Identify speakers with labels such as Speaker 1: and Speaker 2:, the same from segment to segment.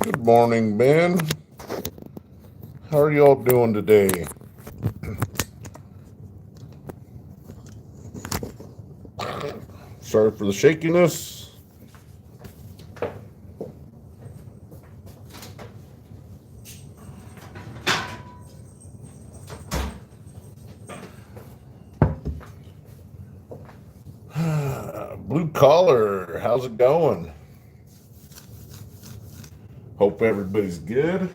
Speaker 1: Good morning, Ben. How are y'all doing today? Sorry for the shakiness. Blue collar, how's it going? Hope everybody's good.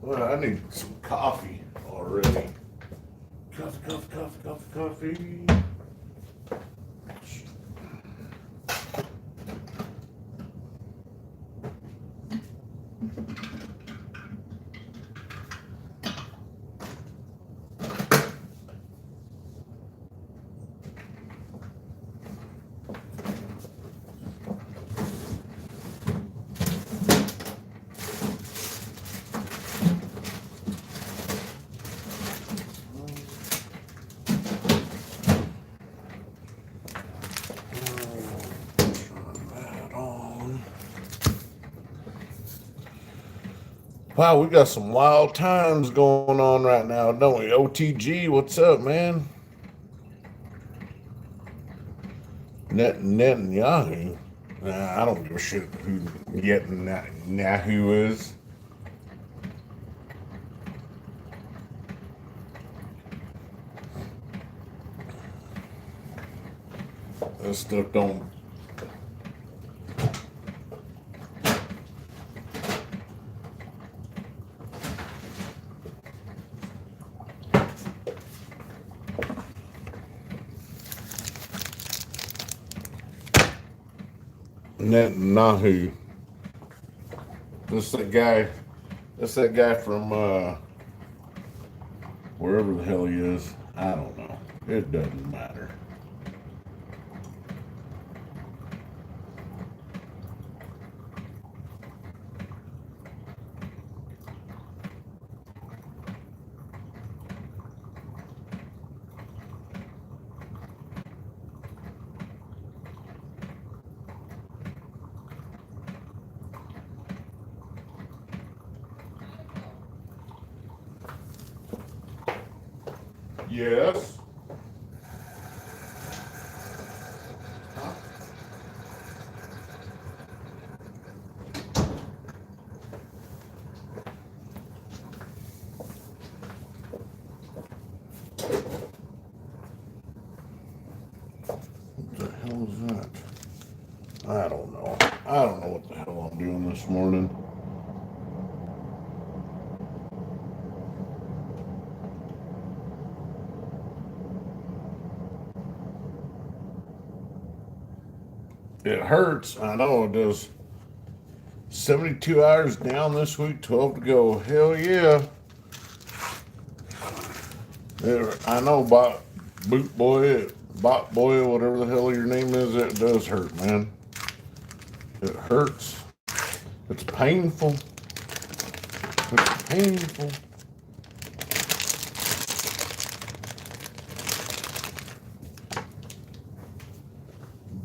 Speaker 1: Well, I need some coffee already. Coffee. Wow, we got some wild times going on right now, don't we? OTG, what's up, man? Netanyahu. I don't give a shit who Netanyahu is. That stuff don't. Netanyahu. That's that guy. That's that guy from wherever the hell he is. I don't know. It doesn't matter. Yes. What the hell is that? I don't know. I don't know what the hell I'm doing this morning. It hurts. I know it does. 72 hours down this week, 12 to go. Hell yeah. I know about Boot Boy, Bot Boy, whatever the hell your name is, it does hurt, man. It hurts. It's painful. It's painful.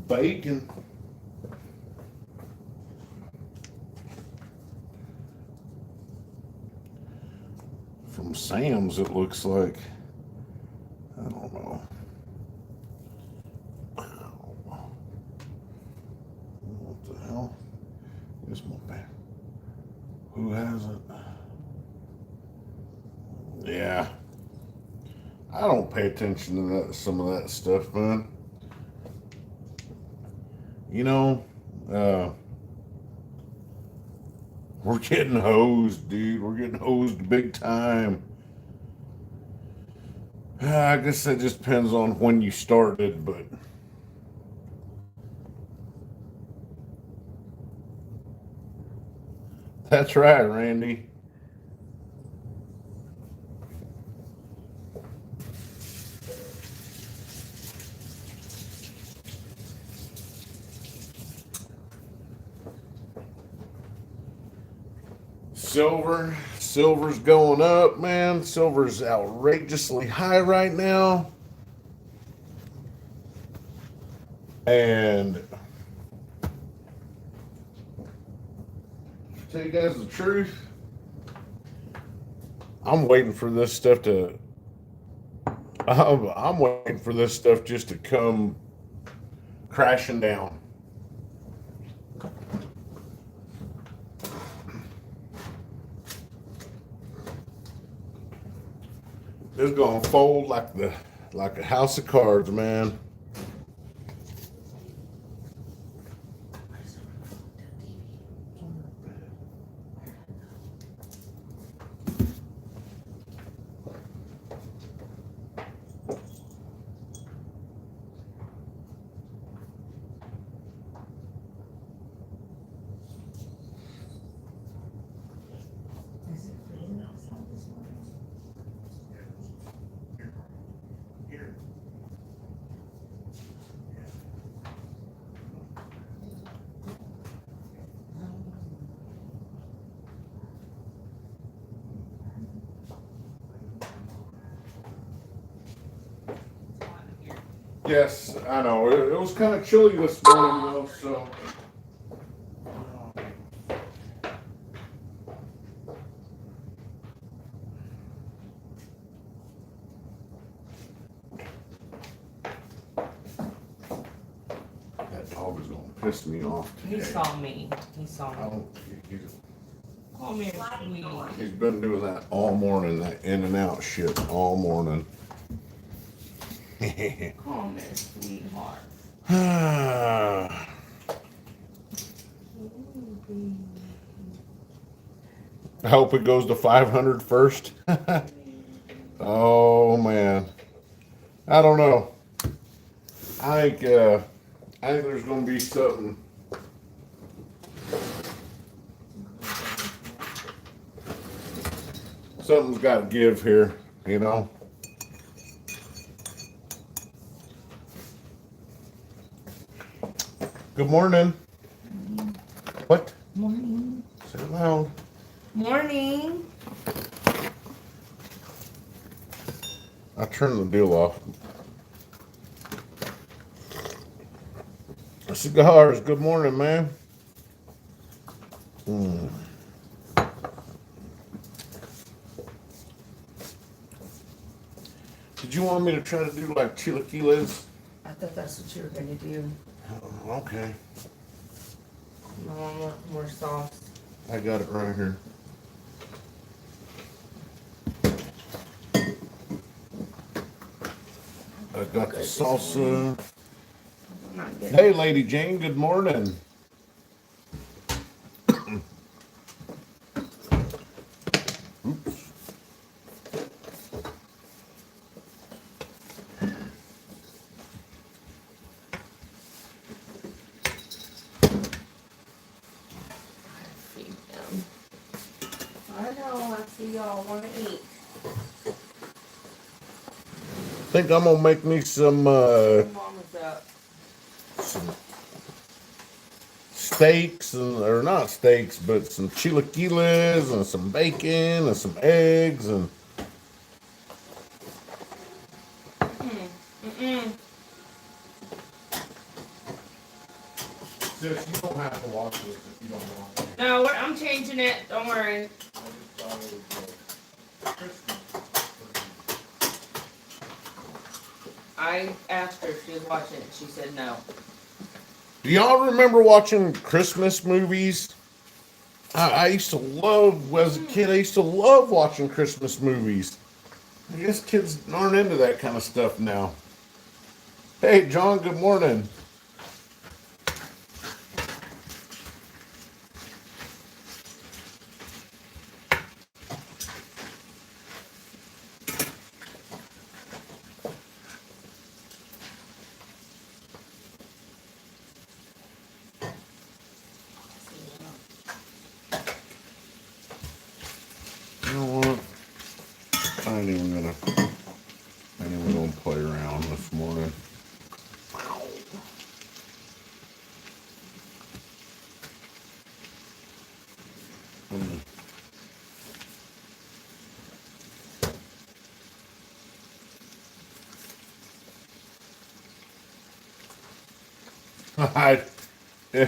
Speaker 1: Bacon. From Sam's, it looks like. I don't know. What the hell? It's my bad. Who has it? Yeah. I don't pay attention to that, some of that stuff, man. You know, uh, we're getting hosed, dude. We're getting hosed big time. I guess that just depends on when you started, but that's right, Randy. Silver's going up, man. Silver's outrageously high right now. And tell you guys the truth, I'm waiting for this stuff to. I'm waiting for this stuff just to come crashing down. It's gonna fold like a house of cards, man. Yes, I know. It was kind of chilly this morning, though, so. That dog is going to piss me off today.
Speaker 2: He saw me. He saw me. Call me a sweetie.
Speaker 1: He's been doing that all morning, that in and out shit all morning.
Speaker 2: Call me a sweetheart.
Speaker 1: I hope it goes to 500 first. Oh man, I don't know. I think there's gonna be something. Something's got to give here, you know. Good morning. What?
Speaker 2: Morning.
Speaker 1: Say it loud.
Speaker 2: Morning.
Speaker 1: I turned the deal off. Cigars. Good morning, man. Did you want me to try to do like chilaquiles?
Speaker 2: I thought that's what you were gonna do.
Speaker 1: Okay.
Speaker 2: I want more sauce.
Speaker 1: I got it right here. I got the salsa. Hey, Lady Jane, good morning. Oops.
Speaker 2: Feed them. I know, I see y'all want to eat.
Speaker 1: I think I'm gonna make me some
Speaker 2: Mama's up.
Speaker 1: some steaks or not steaks, but some chilaquiles and some bacon and some eggs and. Sis, you don't have to watch this if you don't want to.
Speaker 2: No, I'm changing it. Don't worry.
Speaker 1: I just thought it was Christmas.
Speaker 2: I asked her if she was watching it. She said no.
Speaker 1: Do y'all remember watching Christmas movies? I used to love, as a kid, I used to love watching Christmas movies. I guess kids aren't into that kind of stuff now. Hey, John, good morning. ain't even gonna play around this morning. I,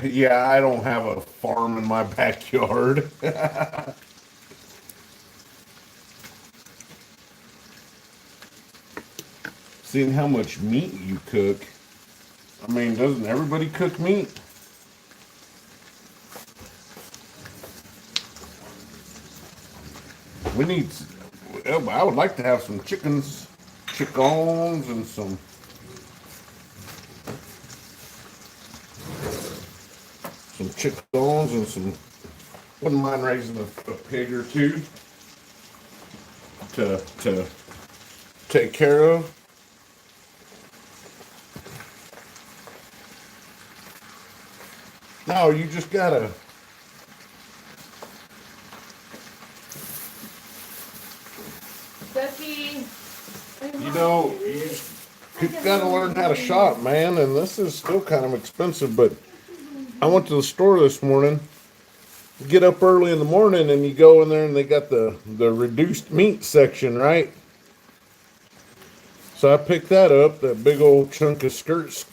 Speaker 1: yeah, I don't have a farm in my backyard. Seeing how much meat you cook. I mean, doesn't everybody cook meat? We need, I would like to have some chickens, and some chickens and some, wouldn't mind raising a pig or two to take care of. No, you just gotta,
Speaker 2: Ducky.
Speaker 1: you gotta learn how to shop, man, and this is still kind of expensive, but I went to the store this morning. Get up early in the morning and you go in there and they got the reduced meat section, right? So I picked that up, that big old chunk of skirts,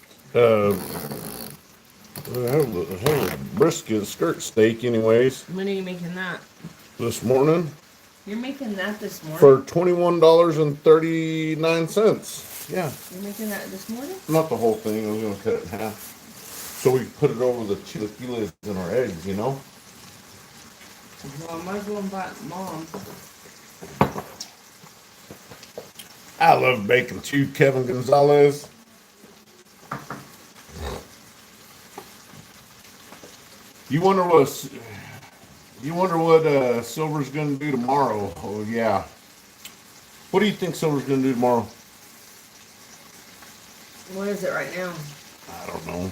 Speaker 1: brisket skirt steak, anyways,
Speaker 2: When are you making that?
Speaker 1: this morning
Speaker 2: You're making that this morning?
Speaker 1: for $21.39. Yeah,
Speaker 2: You're making that this morning?
Speaker 1: not the whole thing. I was gonna cut it in half so we put it over the chilaquiles in our eggs, you know.
Speaker 2: Well, I might as well invite Mom.
Speaker 1: I love bacon too, Kevin Gonzalez. You wonder what Silver's gonna do tomorrow? Oh yeah. What do you think Silver's gonna do tomorrow?
Speaker 2: What is it right now?
Speaker 1: I don't know.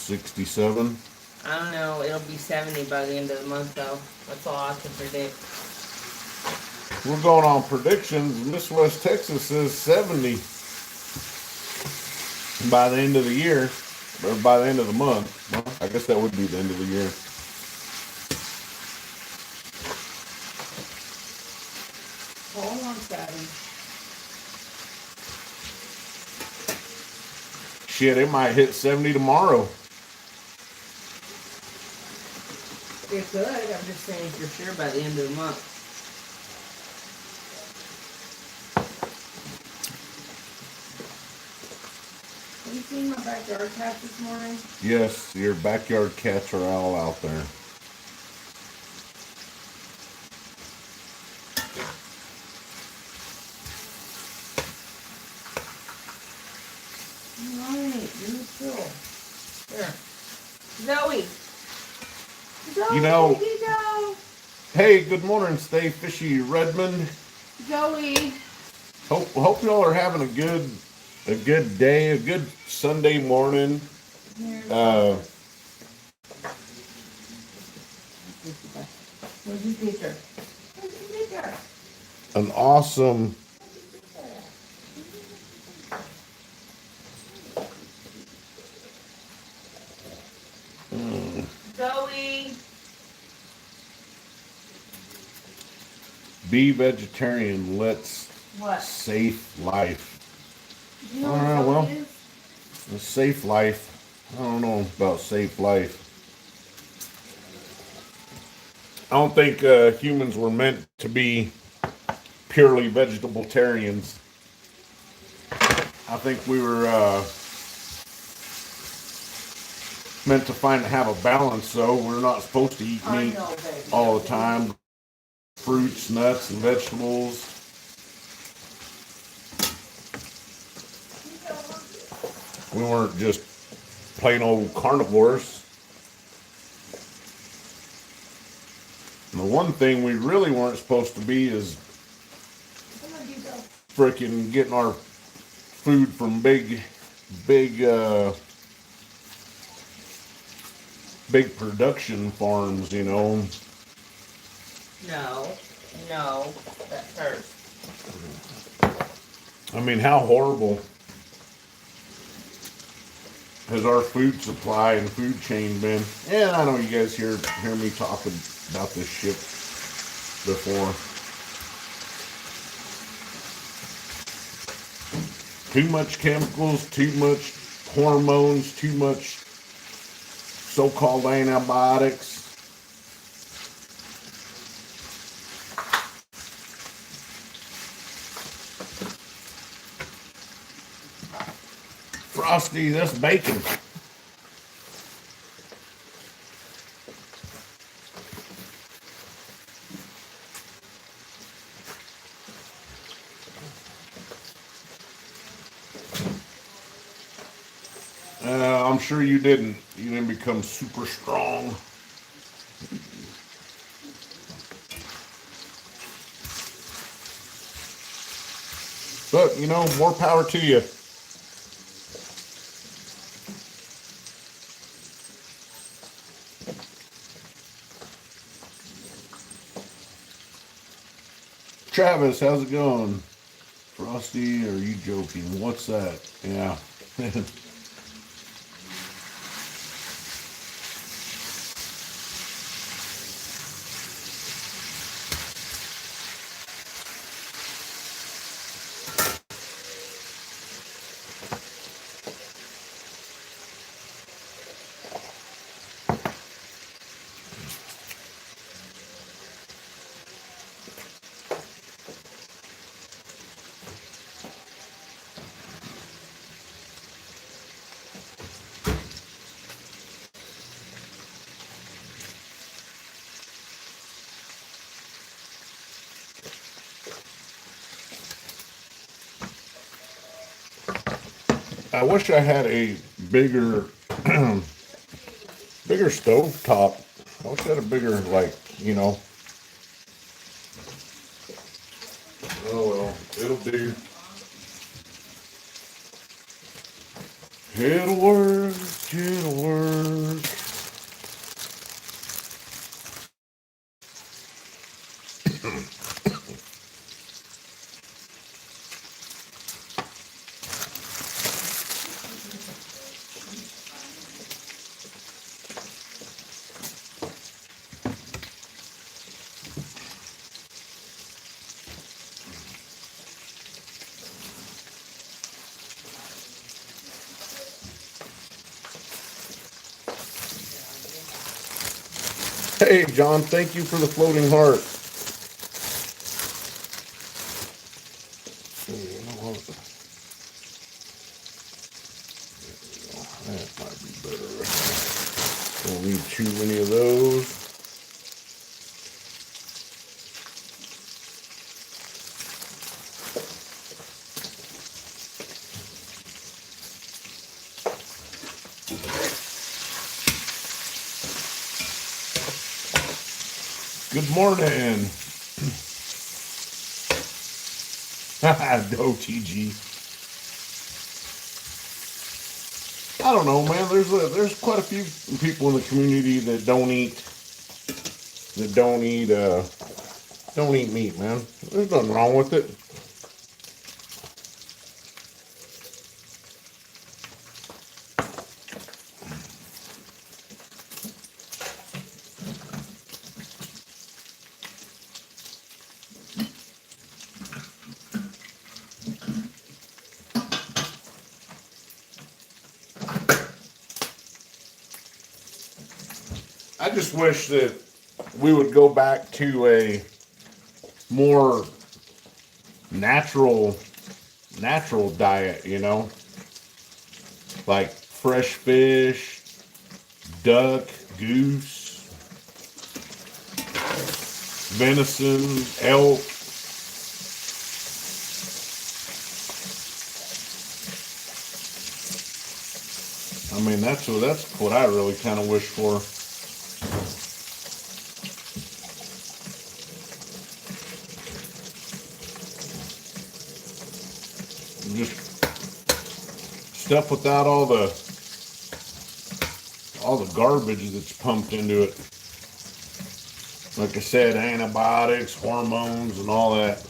Speaker 1: 67.
Speaker 2: I don't know. It'll be 70 by the end of the month, though. That's all I can predict.
Speaker 1: We're going on predictions. Miss West Texas says 70 by the end of the year, or by the end of the month. Well, I guess that would be the end of the year.
Speaker 2: Hold on, Daddy.
Speaker 1: Shit, it might hit 70 tomorrow.
Speaker 2: It could. I'm just saying for sure by the end of the month. Have you seen my backyard cats this morning?
Speaker 1: Yes, your backyard cats are all out there.
Speaker 2: Alright, you're still. There. Zoe! Zoe,
Speaker 1: You know-
Speaker 2: where'd you go?
Speaker 1: Hey, good morning, Stay Fishy Redmond.
Speaker 2: Zoe!
Speaker 1: Hope y'all are having a good day, a good Sunday morning.
Speaker 2: Where's your teacher? Where's your teacher?
Speaker 1: An awesome.
Speaker 2: Zoe!
Speaker 1: Be vegetarian. Let's
Speaker 2: What?
Speaker 1: safe life.
Speaker 2: Do you know
Speaker 1: Alright,
Speaker 2: what Zoe
Speaker 1: well.
Speaker 2: is?
Speaker 1: A safe life. I don't know about safe life. I don't think humans were meant to be purely vegetarians. I think we were meant to have a balance, though. We're not supposed to eat meat all the time. Fruits, nuts, and vegetables. We weren't just plain old carnivores. And the one thing we really weren't supposed to be is frickin' getting our food from big production farms, you know.
Speaker 2: No, that's hers.
Speaker 1: I mean, how horrible has our food supply and food chain been? And I know you guys hear me talking about this shit before. Too much chemicals, too much hormones, too much so-called antibiotics. Frosty, that's bacon. I'm sure you didn't. You didn't become super strong. But, you know, more power to you. Travis, how's it going? Frosty, are you joking? What's that? Yeah. I wish I had a bigger, bigger stove top. I wish I had a bigger, like, you know. Oh well, it'll do. It'll work. It'll work. Hey, John, thank you for the floating heart. You know what? That might be better. Don't need too many of those. Good morning. Go TG. I don't know, man. There's quite a few people in the community that don't eat don't eat meat, man. There's nothing wrong with it. I just wish that we would go back to a more natural diet, you know? Like fresh fish, duck, goose, venison, elk. I mean, that's what I really kind of wish for. Just stuff without all the garbage that's pumped into it. Like I said, antibiotics, hormones, and all that.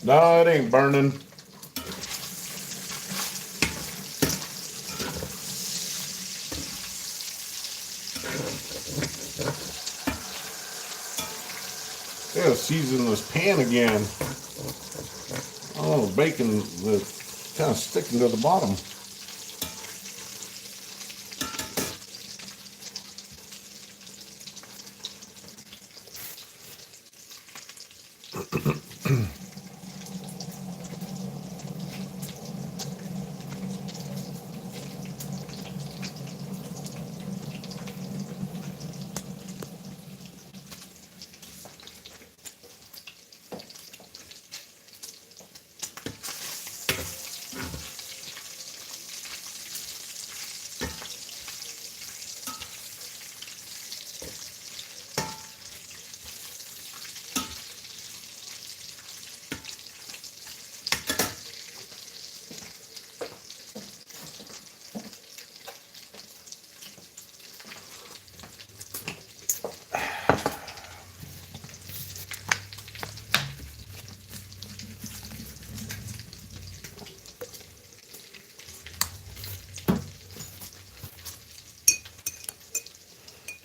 Speaker 1: No, it ain't burning. Gotta season this pan again. Oh, the bacon that's kind of sticking to the bottom.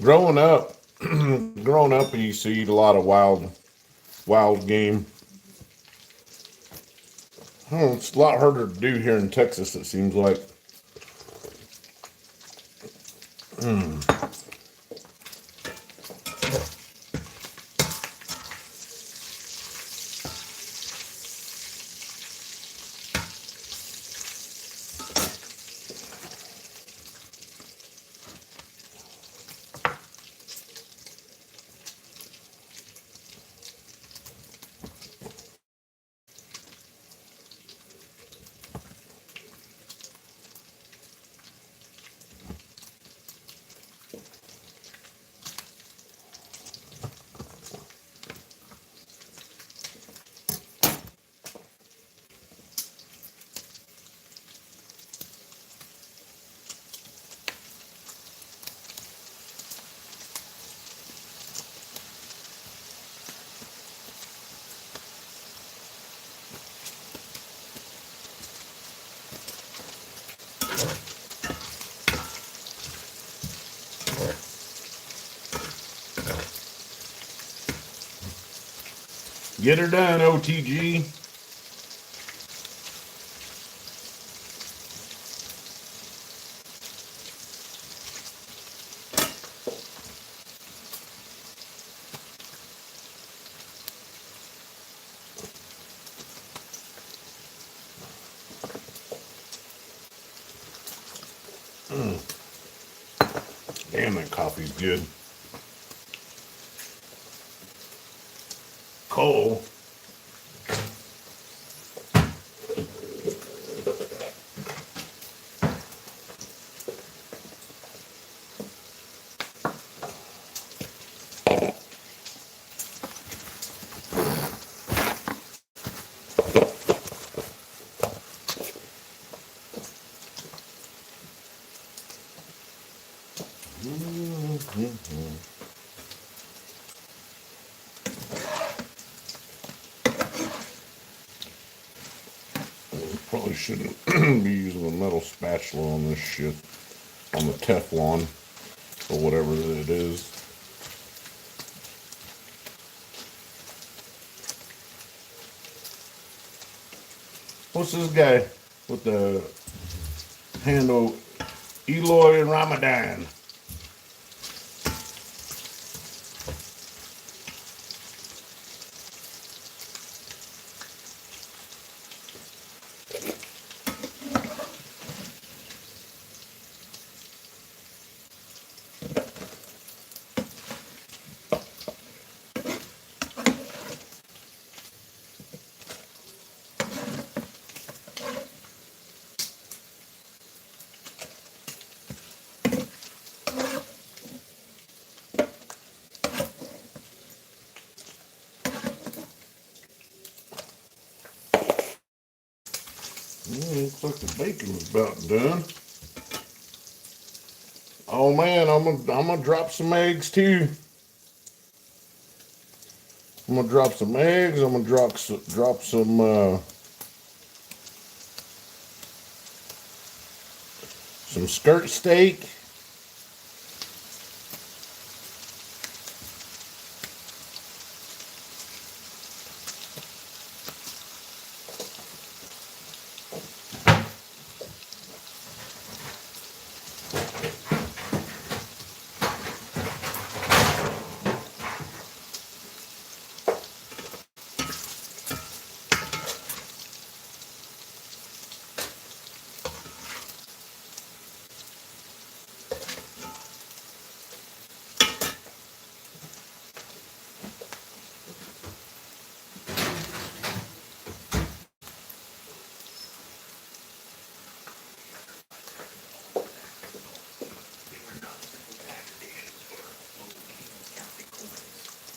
Speaker 1: Growing up, I used to eat a lot of wild game. Oh, it's a lot harder to do here in Texas, it seems like. Get her done, OTG. Damn, that coffee's good. Coal. Probably shouldn't be using a metal spatula on this shit, on the Teflon, or whatever it is. What's this guy with the handle? Eloy Ramadan. Looks like the bacon's about done. Oh man, I'm gonna drop some eggs too. I'm gonna drop some eggs. I'm gonna drop some skirt steak.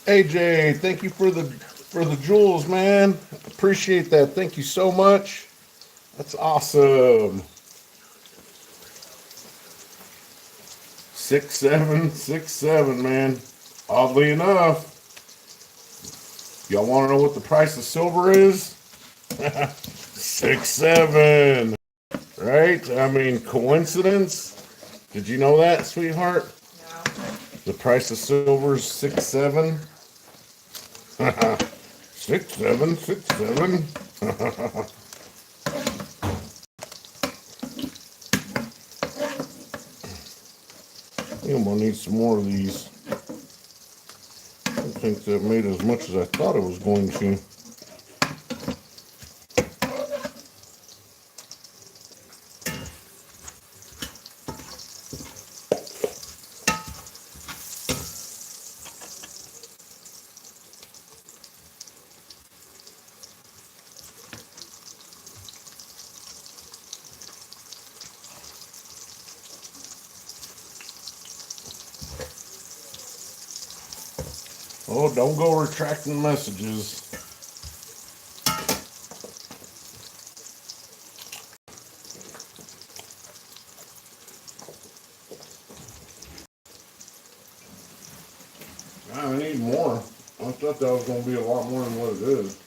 Speaker 1: AJ, thank you for the jewels, man. Appreciate that. Thank you so much. That's awesome. 6-7, man. Oddly enough, y'all want to know what the price of silver is? 6-7, right? I mean, coincidence? Did you know that, sweetheart?
Speaker 2: No.
Speaker 1: The price of silver is 6-7. 6-7, 6-7. I think I'm gonna need some more of these. I don't think that made as much as I thought it was going to. Oh, don't go retracting messages. I need more. I thought that was going to be a lot more than what it is.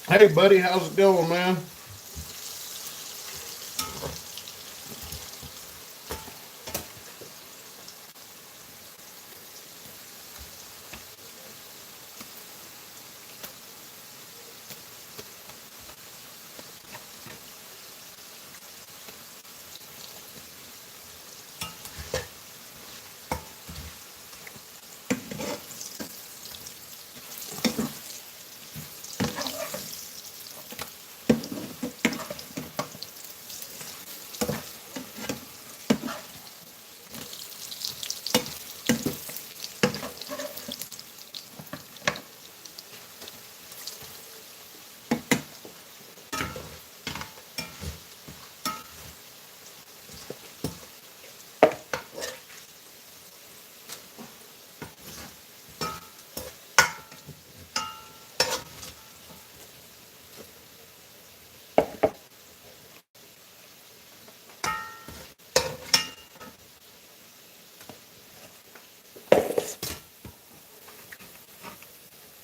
Speaker 1: Hey, buddy, how's it going, man?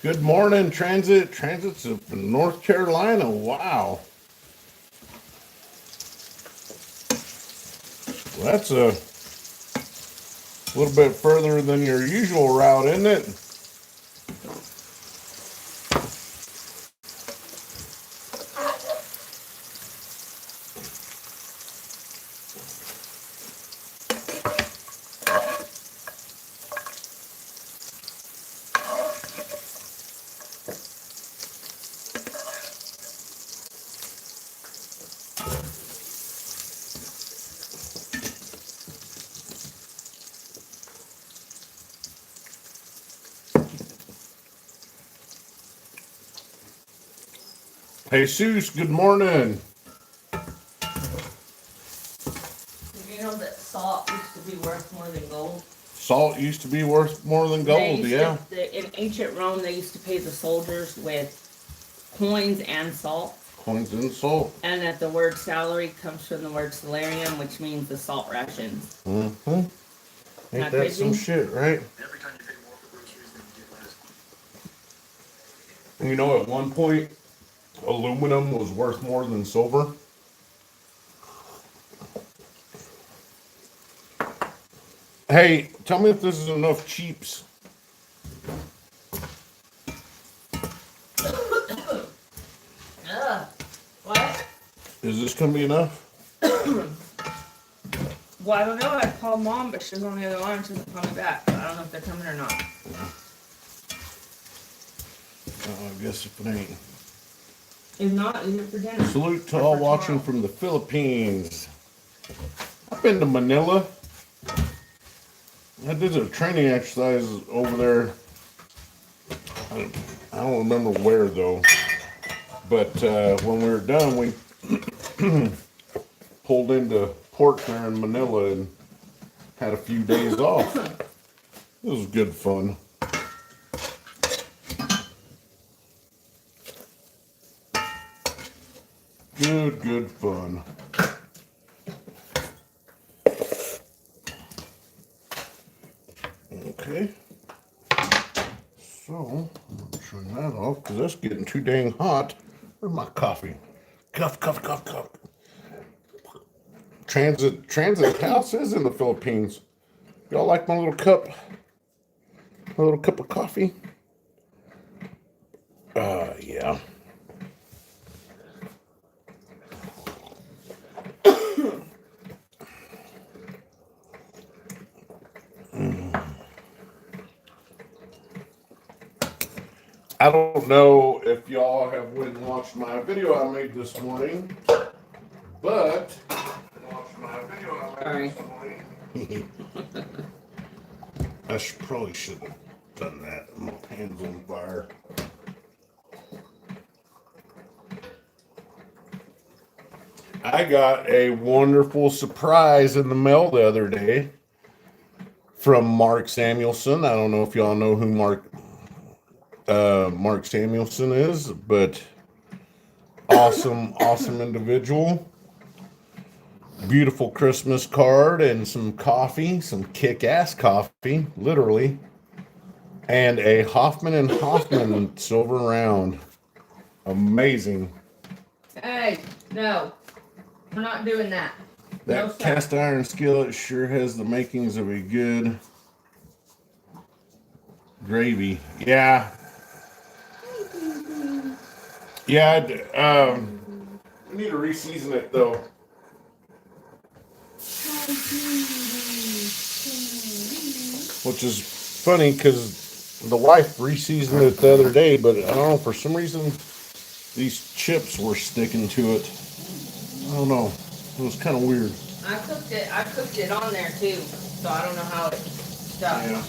Speaker 1: Good morning, Transit. Transit's from North Carolina. Wow. Well, that's a little bit further than your usual route, isn't it? Jesus, good morning.
Speaker 2: You know that salt used to be worth more than gold?
Speaker 1: Salt used to be worth more than gold, yeah.
Speaker 2: In ancient Rome, they used to pay the soldiers with coins and salt.
Speaker 1: Coins and salt.
Speaker 2: And that the word salary comes from the word salarium, which means the salt rations.
Speaker 1: Mm-hmm. Ain't
Speaker 2: Not
Speaker 1: that
Speaker 2: crazy?
Speaker 1: some shit, right?
Speaker 3: Every time you pay more for groceries than you get less.
Speaker 1: You know, at one point, aluminum was worth more than silver. Hey, tell me if this is enough cheaps.
Speaker 2: What?
Speaker 1: Is this gonna be enough?
Speaker 2: Well, I don't know. I called Mom, but she's on the other line. She doesn't call me back. So I don't know if they're coming or not.
Speaker 1: I guess if it ain't.
Speaker 2: If not, eat it for dinner.
Speaker 1: Salute to
Speaker 2: Or
Speaker 1: all
Speaker 2: for
Speaker 1: watching
Speaker 2: tomorrow.
Speaker 1: from the Philippines. I've been to Manila. I did a training exercise over there. I don't remember where though. But when we were done, we pulled into port there in Manila and had a few days off. It was good fun. Good fun. Okay. So, turn that off because that's getting too dang hot. Where's my coffee? Cuff. Transit house is in the Philippines. Y'all like my little cup? My little cup of coffee? Yeah. I don't know if y'all have went and watched my video I made this morning, but
Speaker 2: Sorry.
Speaker 1: Probably should have done that. My hands on fire. I got a wonderful surprise in the mail the other day from Mark Samuelson. I don't know if y'all know who Mark Samuelson is, but awesome individual. Beautiful Christmas card and some coffee, some kick-ass coffee, literally, and a Hoffman and Hoffman silver round. Amazing.
Speaker 2: Hey, no. We're not doing that. No,
Speaker 1: That
Speaker 2: sir.
Speaker 1: cast iron skillet sure has the makings of a good gravy. Yeah. Yeah, we need to re-season it though. Which is funny because the wife re-seasoned it the other day, but I don't know, for some reason these chips were sticking to it. I don't know. It was kind of weird.
Speaker 2: I cooked it on there too. So I don't know how it stuck.
Speaker 1: Yeah.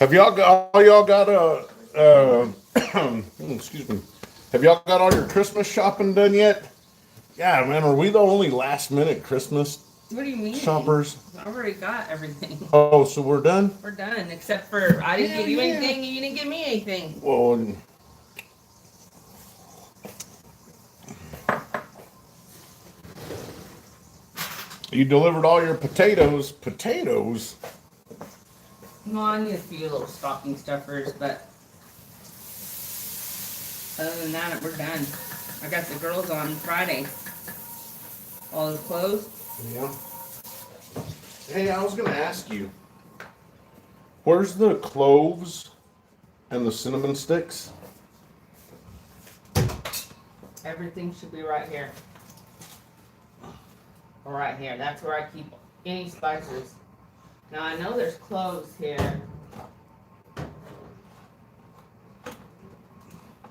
Speaker 1: Have y'all got excuse me. Have y'all got all your Christmas shopping done yet? Yeah, man, are we the only last minute Christmas
Speaker 2: What do you mean?
Speaker 1: shoppers?
Speaker 2: I already got everything.
Speaker 1: Oh, so we're done?
Speaker 2: We're done, except for I didn't give you
Speaker 1: Yeah.
Speaker 2: anything and you didn't give me anything.
Speaker 1: Well, you delivered all your potatoes. Potatoes?
Speaker 2: Well, I need a few little stocking stuffers, but other than that, we're done. I got the girls on Friday. All the clothes.
Speaker 1: Yeah. Hey, I was gonna ask you, where's the cloves and the cinnamon sticks?
Speaker 2: Everything should be right here. Or right here. That's where I keep any spices. Now I know there's cloves here.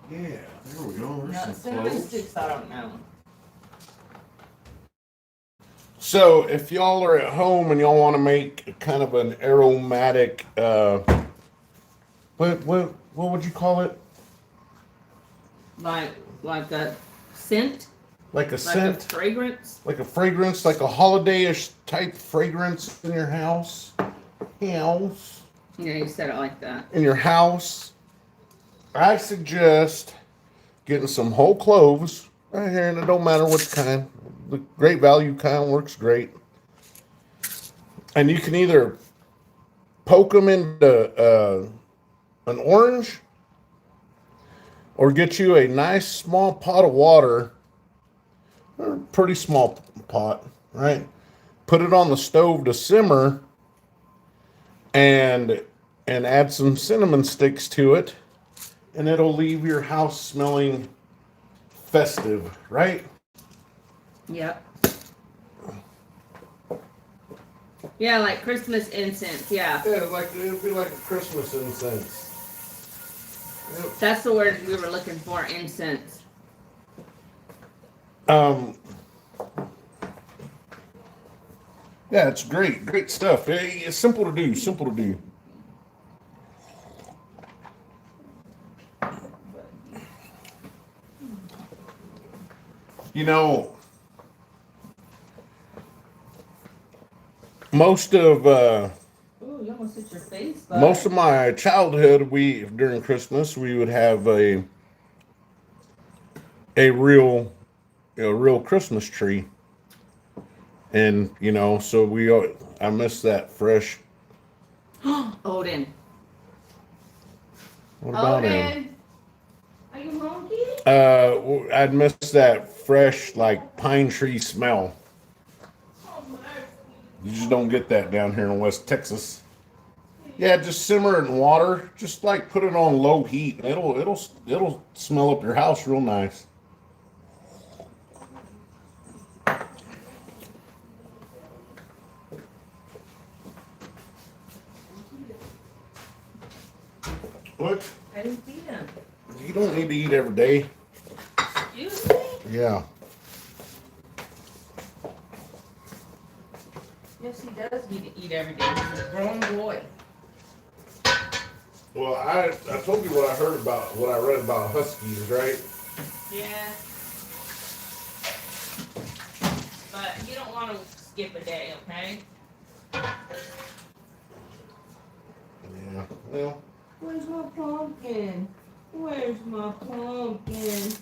Speaker 1: Yeah, there we go.
Speaker 2: No,
Speaker 1: There's some
Speaker 2: cinnamon
Speaker 1: cloves.
Speaker 2: sticks, I don't know.
Speaker 1: So if y'all are at home and y'all want to make kind of an aromatic, what would you call it?
Speaker 2: Like a scent,
Speaker 1: Like a
Speaker 2: like
Speaker 1: scent,
Speaker 2: a fragrance.
Speaker 1: like a fragrance, like a holiday-ish type fragrance in your house. House.
Speaker 2: Yeah, you said it like that.
Speaker 1: In your house, I suggest getting some whole cloves right here, and it don't matter which kind. The great value kind works great. And you can either poke them into an orange or get you a nice small pot of water, or a pretty small pot, right? Put it on the stove to simmer and add some cinnamon sticks to it, and it'll leave your house smelling festive, right?
Speaker 2: Yep. Yeah, like Christmas incense. Yeah.
Speaker 1: Yeah, it'd be like a Christmas incense. Yep.
Speaker 2: That's the word we were looking for, incense.
Speaker 1: Yeah, it's great stuff. It's simple to do, simple to do. You know, most of
Speaker 2: Ooh, you almost hit your face. Bud.
Speaker 1: most of my childhood, during Christmas we would have a real Christmas tree, and so I miss that fresh.
Speaker 2: Odin.
Speaker 1: What about him?
Speaker 2: Odin. Are you home, kitty?
Speaker 1: I'd miss that fresh, like, pine tree smell. You just don't get that down here in West Texas. Yeah, just simmer it in water. Just like put it on low heat. It'll smell up your house real nice. What?
Speaker 2: I didn't feed him.
Speaker 1: You don't need to eat every day.
Speaker 2: Excuse me?
Speaker 1: Yeah.
Speaker 2: Yes, he does need to eat every day. He's a grown boy.
Speaker 1: Well, I told you what I read about huskies, right?
Speaker 2: Yeah. But you don't want to skip a day, okay?
Speaker 1: Yeah. Well.
Speaker 2: Where's my pumpkin? Where's my pumpkin?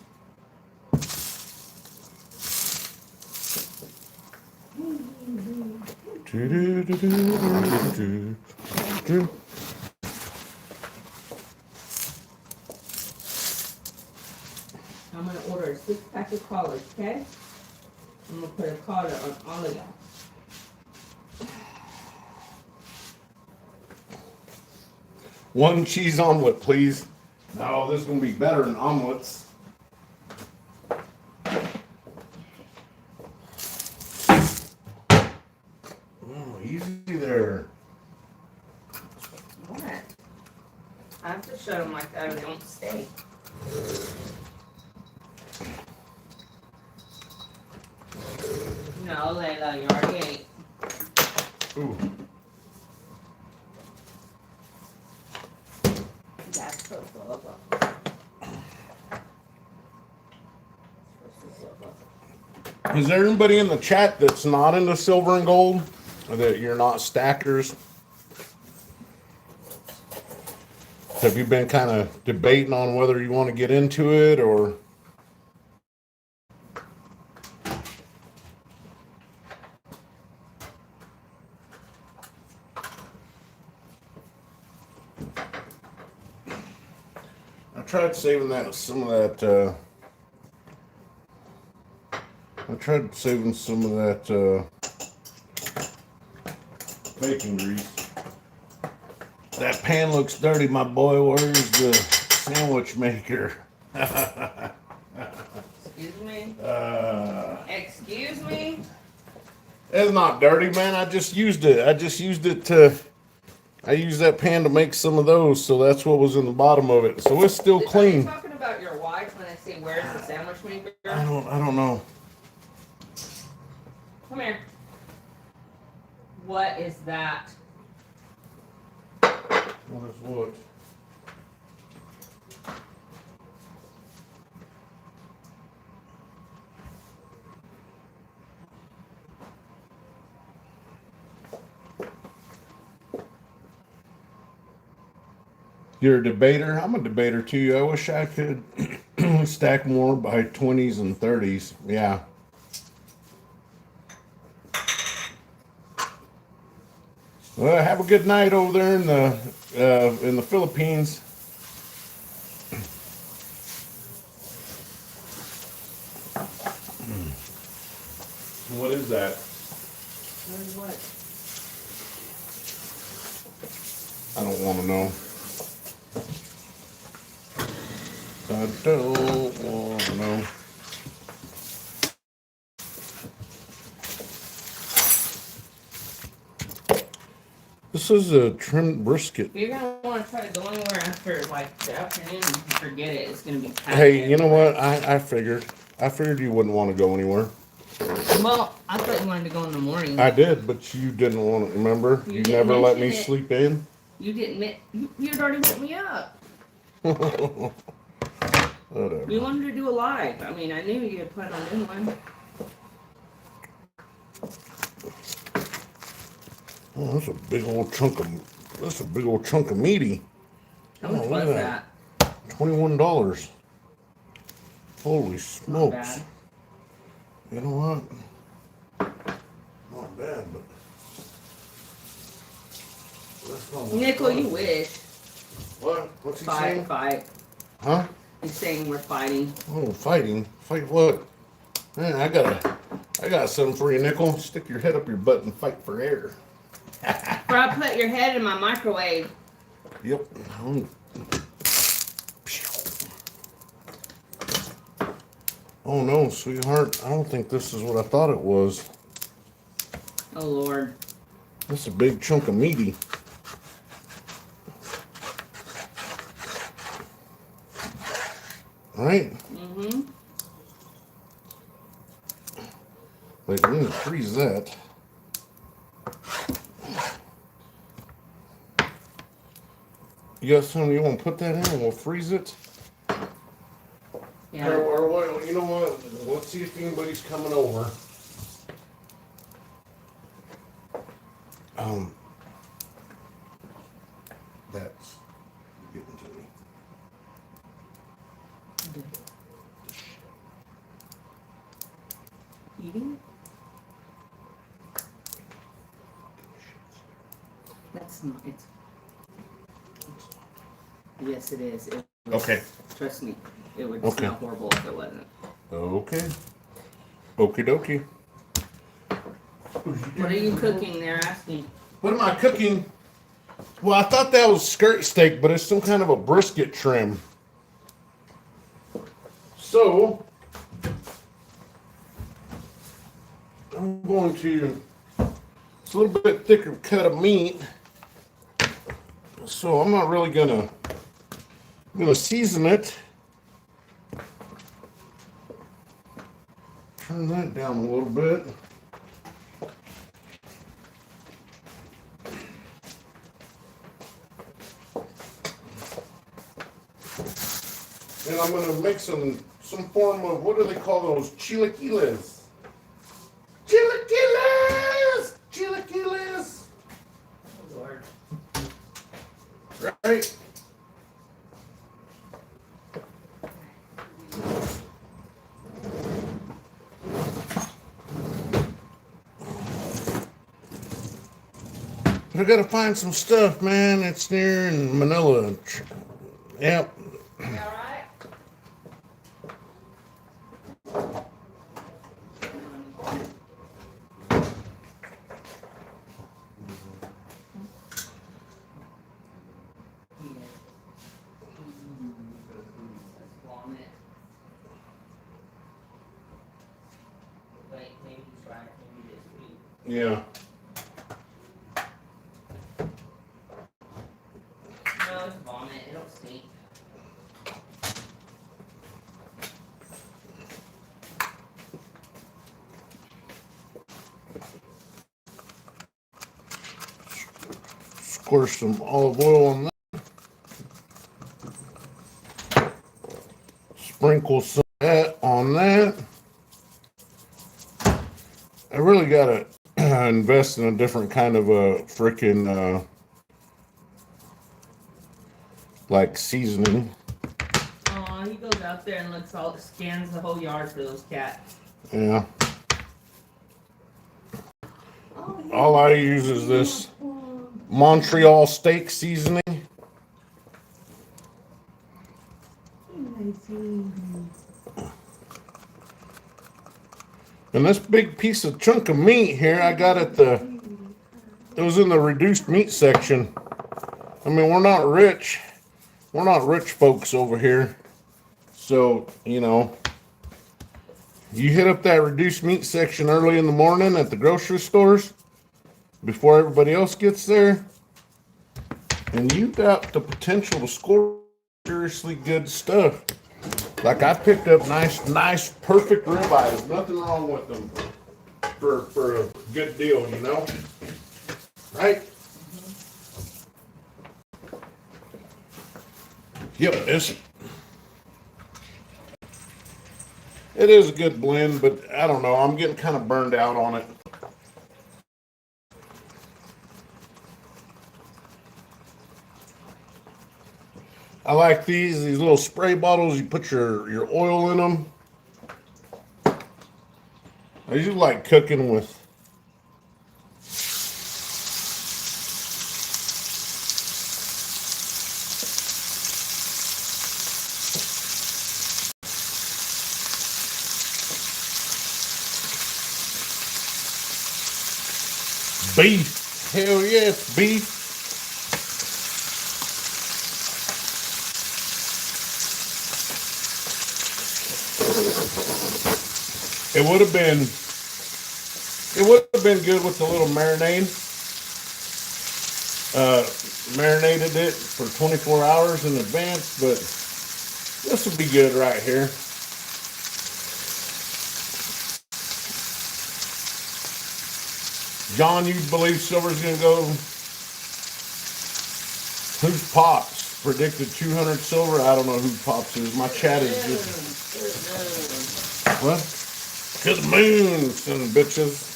Speaker 2: I'm gonna order a 6-pack of collars, okay? I'm gonna put a collar on all of y'all.
Speaker 1: One cheese omelet, please. No, this is gonna be better than omelets. Oh, easy there.
Speaker 2: What? I have to shut them like that or they won't stay. No, Layla, you already ate.
Speaker 1: Ooh.
Speaker 2: That's so full.
Speaker 1: Is there anybody in the chat that's not into silver and gold? Or that you're not stackers? Have you been kind of debating on whether you want to get into it or? I tried saving some of that. I tried saving some of that bacon grease. That pan looks dirty, my boy. Where's the sandwich maker?
Speaker 2: Excuse me? Excuse me?
Speaker 1: It's not dirty, man. I just used it. I used that pan to make some of those, so that's what was in the bottom of it. So it's still
Speaker 2: Are you
Speaker 1: clean.
Speaker 2: talking about your wife when I say where's the sandwich maker?
Speaker 1: I don't know.
Speaker 2: Come here. What is that?
Speaker 1: What is what? You're a debater? I'm a debater too. I wish I could stack more by 20s and 30s. Yeah. Well, have a good night over there in the Philippines. What is that?
Speaker 2: What is what?
Speaker 1: I don't want to know. I don't want to know. This is a trimmed brisket.
Speaker 2: If you're gonna want to try to go anywhere after like the afternoon, forget it. It's gonna be packed
Speaker 1: Hey, you know
Speaker 2: everywhere.
Speaker 1: what? I figured you wouldn't want to go anywhere.
Speaker 2: Well, I thought you wanted to go in the morning.
Speaker 1: I did, but you didn't want to. Remember?
Speaker 2: You
Speaker 1: You
Speaker 2: didn't
Speaker 1: never let
Speaker 2: mention
Speaker 1: me
Speaker 2: it.
Speaker 1: sleep in.
Speaker 2: You didn't. You'd already woke me up.
Speaker 1: Whatever.
Speaker 2: We wanted to do a live. I mean, I knew you had planned on doing one.
Speaker 1: Oh, that's a big old chunk of. That's a big old chunk of meaty.
Speaker 2: How much
Speaker 1: look
Speaker 2: was
Speaker 1: at
Speaker 2: that?
Speaker 1: $21. Holy
Speaker 2: Not
Speaker 1: smokes!
Speaker 2: bad.
Speaker 1: You know what? Not bad, but that's not what I
Speaker 2: Nickel,
Speaker 1: thought.
Speaker 2: you wish.
Speaker 1: What? What's he
Speaker 2: Fight,
Speaker 1: saying?
Speaker 2: fight.
Speaker 1: Huh?
Speaker 2: He's saying we're fighting.
Speaker 1: Oh, fighting. Fight what? Man, I got something for you, Nickel. Stick your head up your butt and fight for air.
Speaker 2: Or I put your head in my microwave.
Speaker 1: Yep. Oh no, sweetheart. I don't think this is what I thought it was.
Speaker 2: Oh Lord.
Speaker 1: This is a big chunk of meaty. Right?
Speaker 2: Mm-hmm.
Speaker 1: Wait, I'm gonna freeze that. You got something you want to put that in and we'll freeze it?
Speaker 2: Yeah.
Speaker 1: Or what? You know what? Let's see if anybody's coming over. That's getting to me.
Speaker 2: Eating? That's not it. Yes, it is.
Speaker 1: Okay.
Speaker 2: Trust me, it would
Speaker 1: Okay.
Speaker 2: smell horrible if it wasn't.
Speaker 1: Okay. Okie dokie.
Speaker 2: What are you cooking? They're asking.
Speaker 1: What am I cooking? Well, I thought that was skirt steak, but it's some kind of a brisket trim. So, I'm going to, it's a little bit thicker cut of meat. So I'm not really I'm gonna season it. Turn that down a little bit. And I'm gonna make some form of, what do they call those? Chilaquiles. Chilaquiles! Chilaquiles!
Speaker 2: Oh Lord.
Speaker 1: Right? I gotta find some stuff, man. It's near in Manila. Yep.
Speaker 2: You alright? Vomit. Wait, maybe try maybe this week.
Speaker 1: Yeah.
Speaker 2: No, it's vomit. It'll stink.
Speaker 1: Of course, some olive oil on that. Sprinkle some of that on that. I really gotta invest in a different kind of a freaking like seasoning.
Speaker 2: Oh, he goes out there and scans the whole yard for those cats.
Speaker 1: Yeah.
Speaker 2: Oh,
Speaker 1: All I use is this Montreal steak seasoning. And this big piece of chunk of meat here, I got at it was in the reduced meat section. I mean, we're not rich. We're not rich folks over here. So, you know, you hit up that reduced meat section early in the morning at the grocery stores before everybody else gets there, and you got the potential to score seriously good stuff. Like I picked up nice, perfect ribeyes. Nothing wrong with them for a good deal, you know? Right? Yep, it is a good blend, but I don't know. I'm getting kind of burned out on it. I like these little spray bottles. You put your oil in them. I usually like cooking with beef. Hell yeah, it's beef. It would have been good with a little marinade. Marinated it for 24 hours in advance, but this would be good right here. John, you believe silver's gonna go? Who's Pops predicted 200 silver? I don't know who Pops is. My chat is just what? To the moon, son of bitches.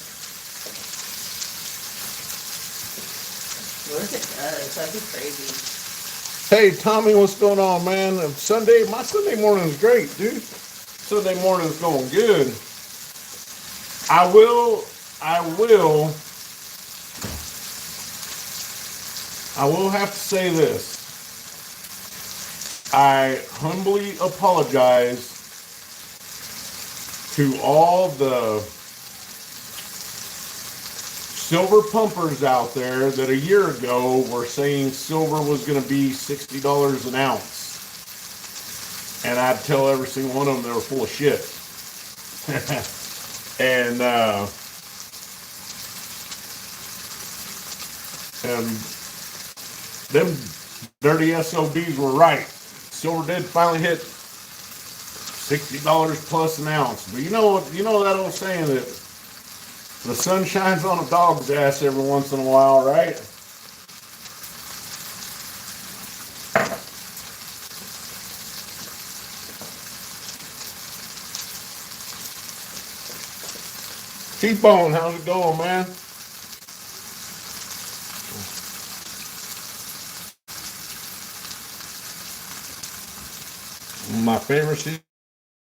Speaker 2: What if it does? That'd be crazy.
Speaker 1: Hey, Tommy, what's going on, man? My Sunday morning's great, dude. Sunday morning's going good. I will have to say this. I humbly apologize to all the silver pumpers out there that a year ago were saying silver was going to be $60 an ounce. And I'd tell every single one of them they were full of shit. And them dirty SOBs were right. Silver did finally hit $60 plus an ounce. But you know that old saying that the sun shines on a dog's ass every once in a while, right? T-Bone, how's it going, man? My favorite seasoning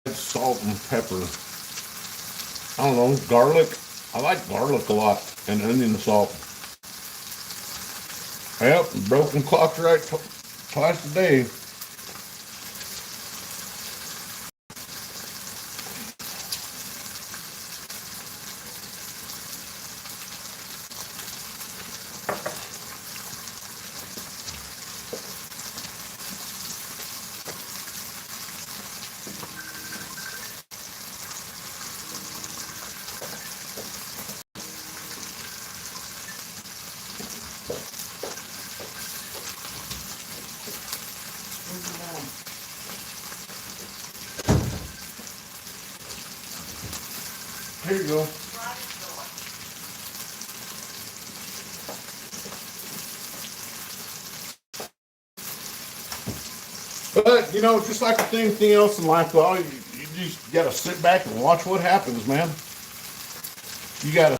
Speaker 1: is salt and pepper. I don't know, garlic. I like garlic a lot, and onion salt. Yep, broken clock's right twice a day. Here you go. But you know, just like with anything else in life, though, you just gotta sit back and watch what happens, man. You gotta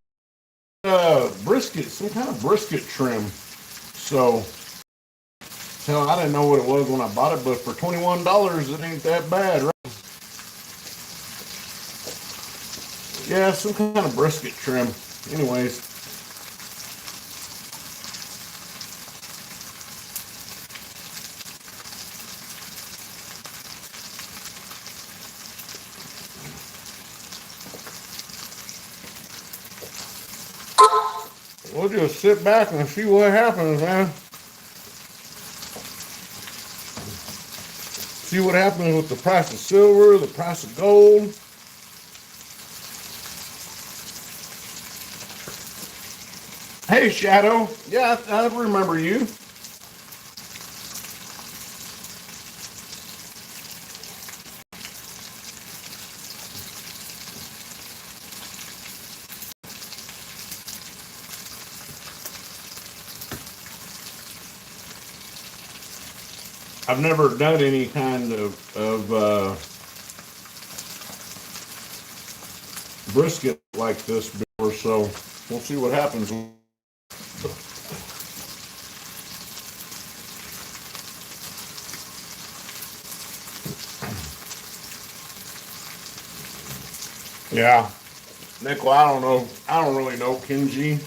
Speaker 1: brisket, some kind of brisket trim. So, hell, I didn't know what it was when I bought it, but for $21, it ain't that bad, right? Yeah, some kind of brisket trim. Anyways, we'll just sit back and see what happens, man. See what happens with the price of silver, the price of gold. Hey, Shadow. Yeah, I remember you. I've never done any kind of brisket like this before, so we'll see what happens. Yeah, Nickel, I don't know. I don't really know Kenji.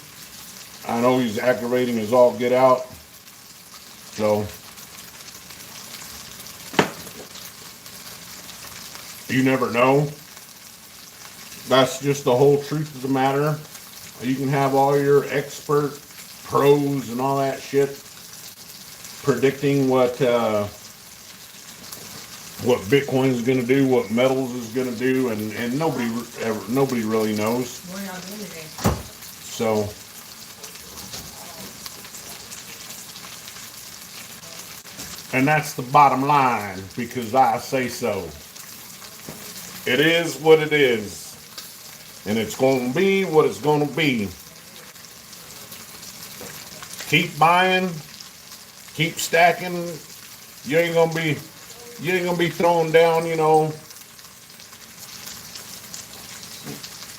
Speaker 1: I know he's aggravating as all get out. So you never know. That's just the whole truth of the matter. You can have all your expert pros and all that shit predicting what Bitcoin is going to do, what metals is going to do, and nobody really knows.
Speaker 2: What are y'all doing today?
Speaker 1: So, and that's the bottom line because I say so. It is what it is, and it's going to be what it's going to be. Keep buying, keep stacking. You ain't gonna be throwing down, you know,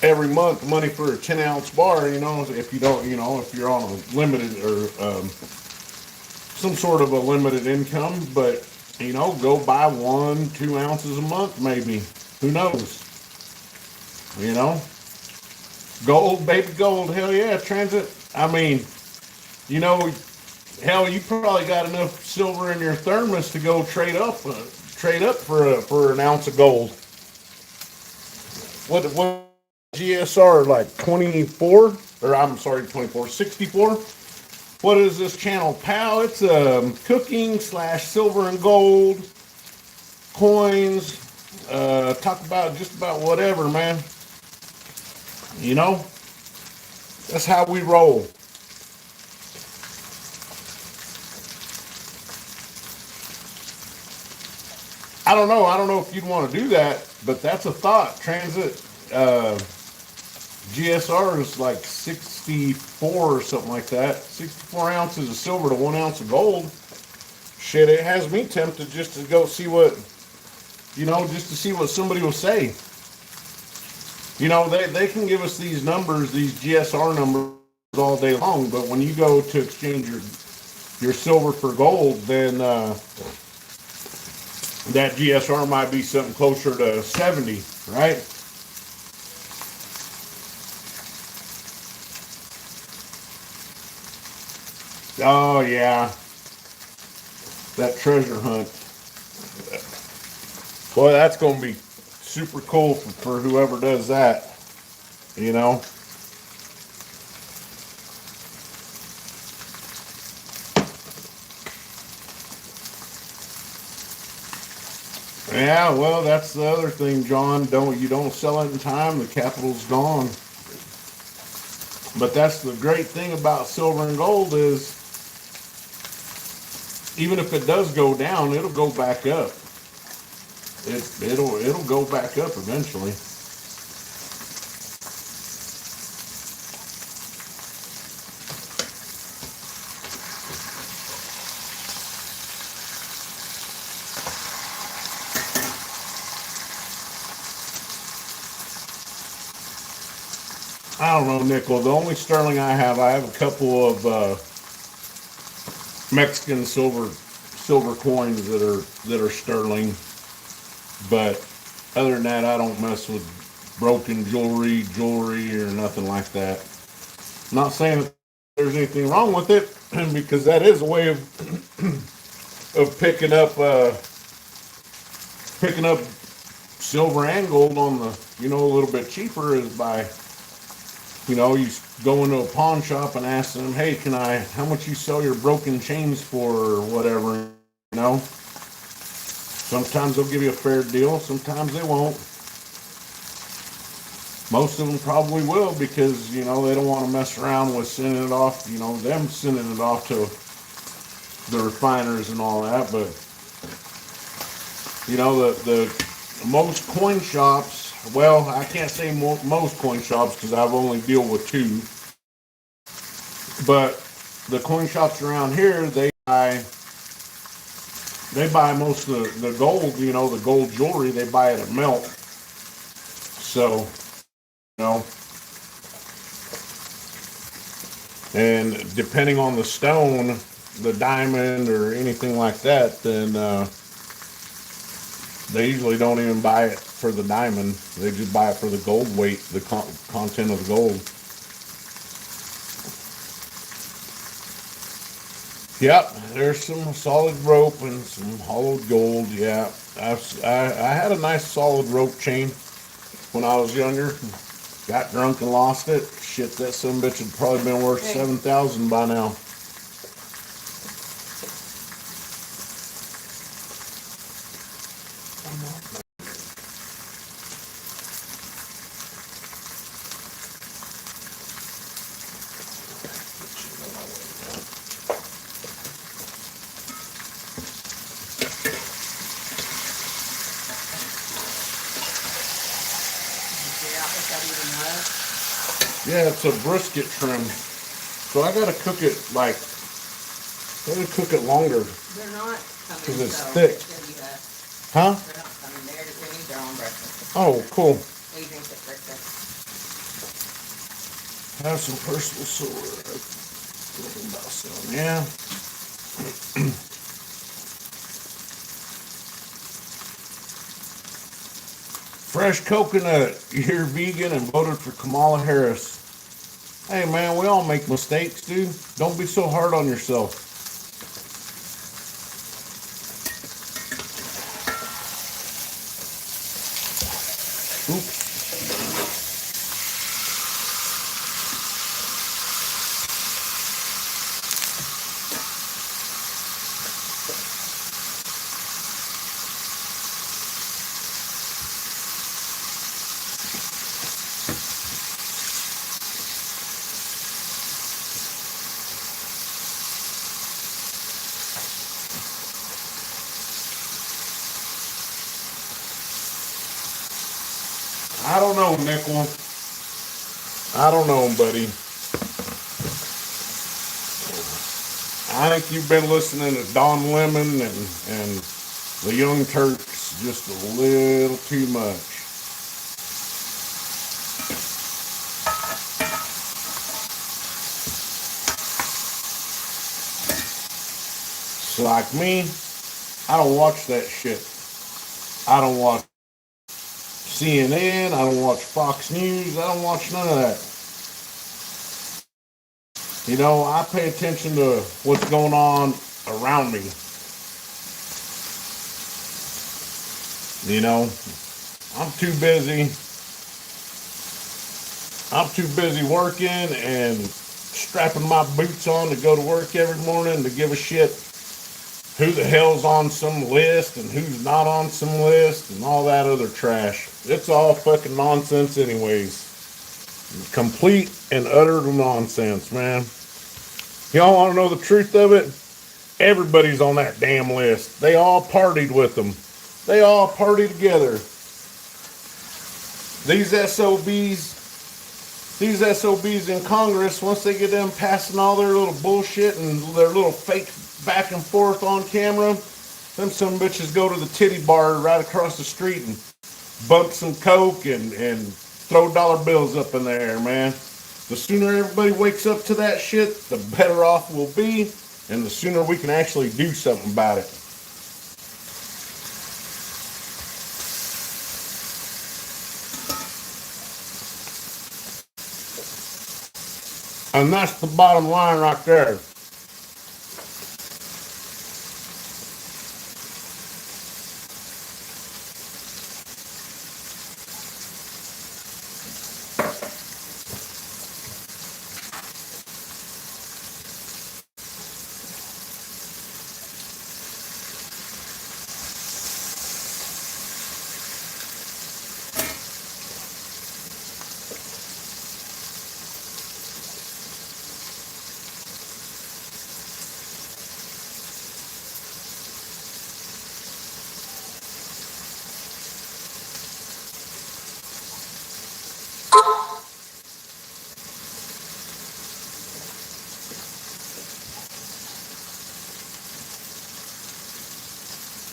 Speaker 1: every month money for a 10-ounce bar, you know, if you don't, you know, if you're on a limited or some sort of a limited income, but you know, go buy 1-2 ounces a month, maybe. Who knows? You know, gold, baby gold, hell yeah, transit. I mean, you know, hell, you probably got enough silver in your thermos to go trade up for an ounce of gold. What GSR like 24 or I'm sorry 24 64? What is this channel, pal? It's cooking / silver and gold coins. Talk about just about whatever, man. You know, that's how we roll. I don't know. I don't know if you'd want to do that, but that's a thought. Transit GSR is like 64 or something like that. 64 ounces of silver to 1 ounce of gold. Shit, it has me tempted just to go see what, you know, just to see what somebody will say. You know, they can give us these numbers, these GSR numbers all day long, but when you go to exchange your silver for gold, then that GSR might be something closer to 70, right? Oh yeah, that treasure hunt. Boy, that's gonna be super cool for whoever does that. You know. Yeah, well, that's the other thing, John. You don't sell it in time, the capital's gone. But that's the great thing about silver and gold is even if it does go down, it'll go back up. It'll go back up eventually. I don't know, nickel. The only sterling I have a couple of Mexican silver coins that are sterling. But other than that, I don't mess with broken jewelry or nothing like that. I'm not saying that there's anything wrong with it, because that is a way of picking up silver and gold on the, a little bit cheaper, is by, you go into a pawn shop and ask them, hey, how much you sell your broken chains for, or whatever, Sometimes they'll give you a fair deal, sometimes they won't. Most of them probably will, because, they don't want to mess around with sending it off, them sending it off to the refiners and all that. But, the most coin shops, well, I can't say most coin shops because I've only deal with two. But the coin shops around here, they buy most of the gold, the gold jewelry, they buy it at melt. So, and depending on the stone, the diamond or anything like that, then they usually don't even buy it for the diamond. They just buy it for the gold weight, the content of the gold. Yep, there's some solid rope and some hollowed gold. Yeah, I had a nice solid rope chain when I was younger. Got drunk and lost it. Shit, that son bitch had probably been worth 7,000 by now. Yeah, it's a brisket trim. So I gotta cook it longer.
Speaker 2: They're not coming.
Speaker 1: Because it's thick. Huh?
Speaker 2: They're not coming. They need their own breakfast.
Speaker 1: Oh, cool.
Speaker 2: They drink it breakfast.
Speaker 1: Have some personal soda. Yeah. Fresh coconut. You're vegan and voted for Kamala Harris. Hey man, we all make mistakes, dude. Don't be so hard on yourself. Oops. I don't know, Nickel. I don't know, buddy. I think you've been listening to Don Lemon and the Young Turks just a little too much. So like me, I don't watch that shit. I don't watch CNN, I don't watch Fox News, I don't watch none of that. I pay attention to what's going on around me. I'm too busy. I'm too busy working and strapping my boots on to go to work every morning to give a shit who the hell's on some list and who's not on some list and all that other trash. It's all fucking nonsense anyways. Complete and utter nonsense, man. Y'all want to know the truth of it? Everybody's on that damn list. They all partied with them. They all party together. These SOBs in Congress, once they get them passing all their little bullshit and their little fake back and forth on camera, them some bitches go to the titty bar right across the street and bump some coke and throw dollar bills up in the air, man. the sooner everybody wakes up to that shit, the better off we'll be, and the sooner we can actually do something about it. And that's the bottom line right there.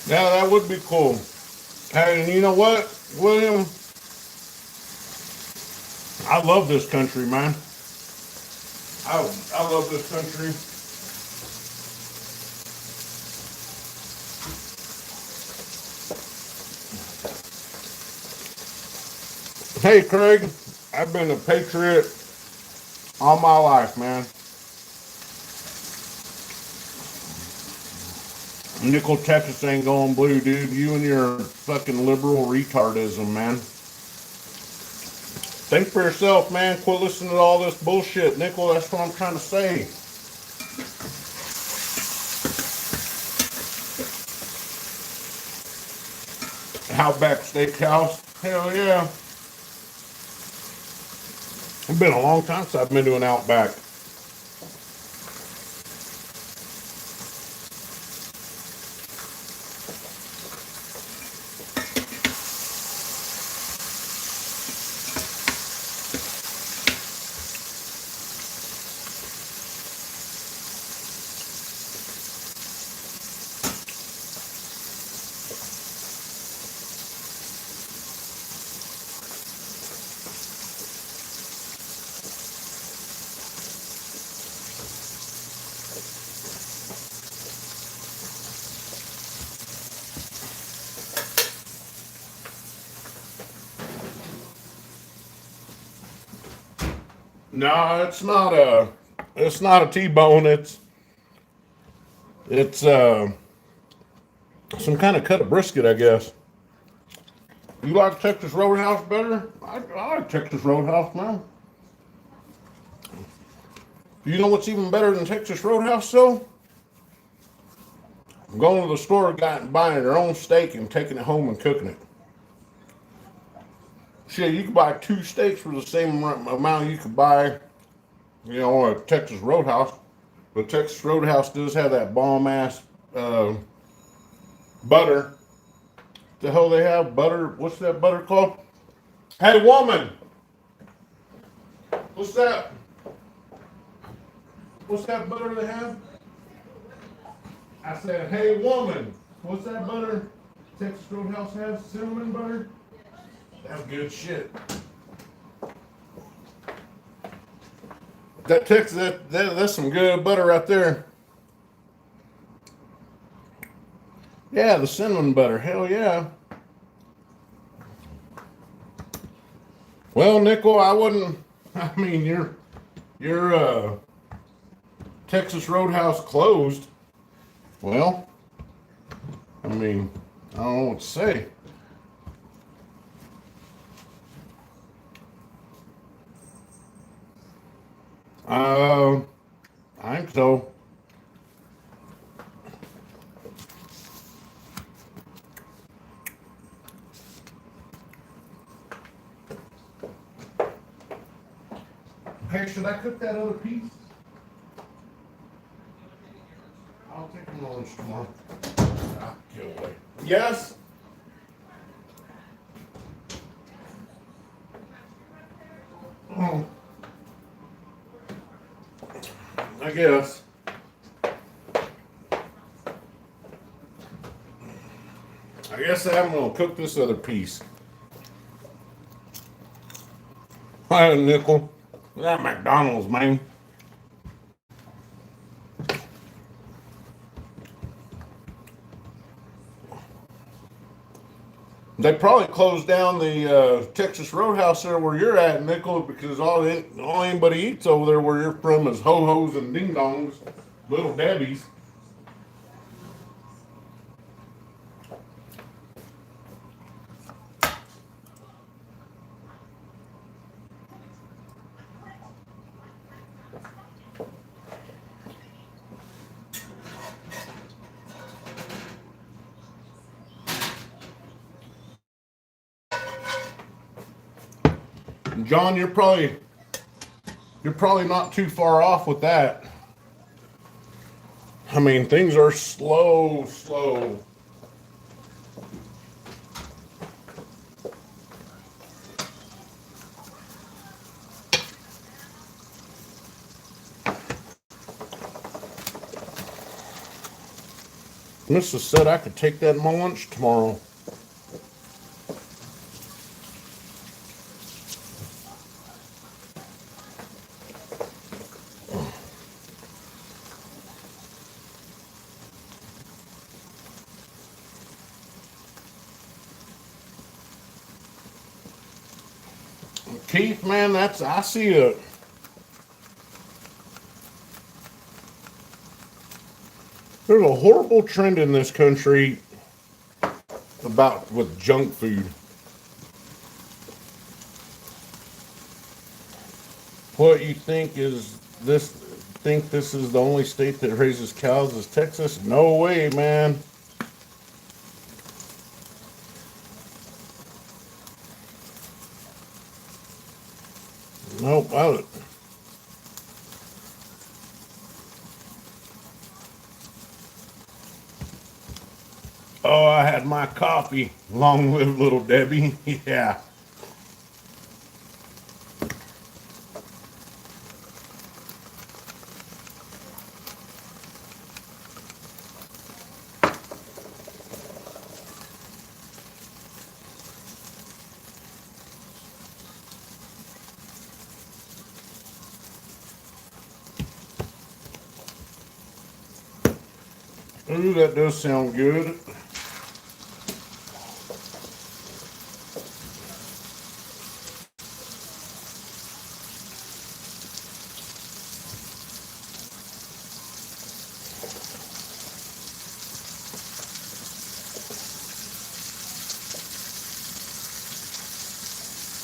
Speaker 1: Yeah, that would be cool. Hey, and you know what, William? I love this country, man. I love this country. Hey, Craig, I've been a patriot all my life, man. Nickel, Texas ain't going blue, dude. You and your fucking liberal retardism, man. Think for yourself, man. Quit listening to all this bullshit, Nickel. That's what I'm trying to say. Outback Steakhouse. Hell yeah. It's been a long time since I've been to an Outback. No, it's not a T-bone. It's some kind of cut of brisket, I guess. You like Texas Roadhouse better? I like Texas Roadhouse, man. You know what's even better than Texas Roadhouse, though? Going to the store, buying their own steak and taking it home and cooking it. Shit, you could buy 2 steaks for the same amount you could buy, a Texas Roadhouse. But Texas Roadhouse does have that bomb ass butter. The hell they have butter? What's that butter called? Hey, woman, what's that? What's that butter they have? I said, hey, woman, what's that butter Texas Roadhouse has? Cinnamon butter? That's good shit. That Texas, that's some good butter right there. Yeah, the cinnamon butter. Hell yeah. Well, Nickel, I wouldn't. I mean, your Texas Roadhouse closed. Well, I mean, I don't know what to say. I think so. Hey, should I cook that other piece? I'll take them lunch tomorrow. Get away. Yes? Oh. I guess. I guess I'm gonna cook this other piece. Hi, Nickel. That McDonald's, man. They probably closed down the Texas Roadhouse there where you're at, Nickel, because all anybody eats over there where you're from is ho-hos and ding-dongs, little Debbie's. John, you're probably not too far off with that. I mean, things are slow. Mrs. said I could take that in my lunch tomorrow. Keith, man, I see there's a horrible trend in this country about with junk food. What you think is this? Think this is the only state that raises cows is Texas? No way, man. Nope. Oh, I had my coffee. Long live little Debbie. Yeah. Ooh, that does sound good.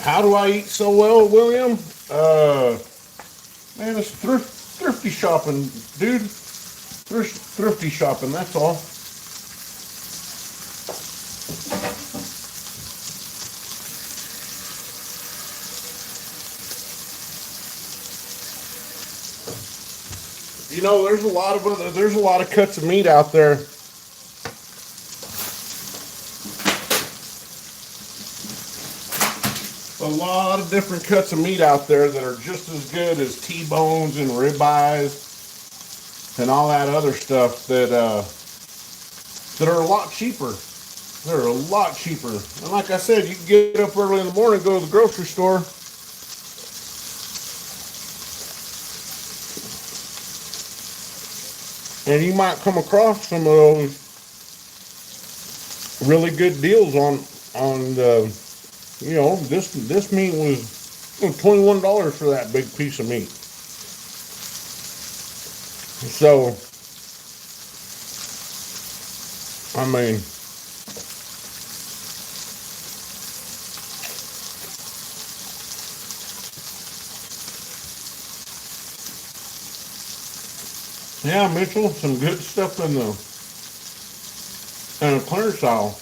Speaker 1: How do I eat so well, William? Man, it's thrifty shopping, dude. Thrifty shopping, that's all. You know, there's a lot of cuts of meat out there. A lot of different cuts of meat out there that are just as good as T-bones and ribeyes and all that other stuff that are a lot cheaper. They're a lot cheaper. And like I said, you can get up early in the morning, go to the grocery store, and you might come across some of those really good deals on the, you know, this meat was $21 for that big piece of meat. So, I mean, yeah, Mitchell, some good stuff in the clearance aisle.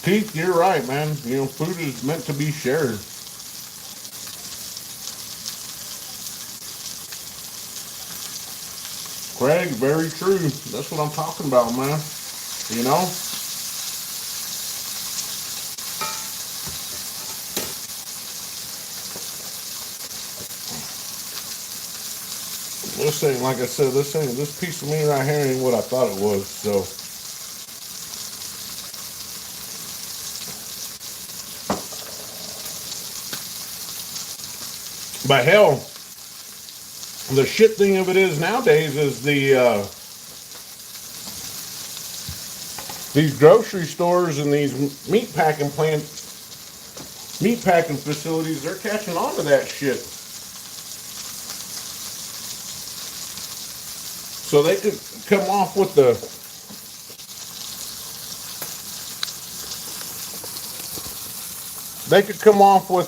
Speaker 1: Keith, you're right, man. You know, food is meant to be shared. Craig, very true. That's what I'm talking about, man. You know? this ain't, like I said, this piece of meat right here ain't what I thought it was. So, but hell, the shit thing of it is nowadays is these grocery stores and these meat packing facilities, they're catching on to that shit. So they could come off with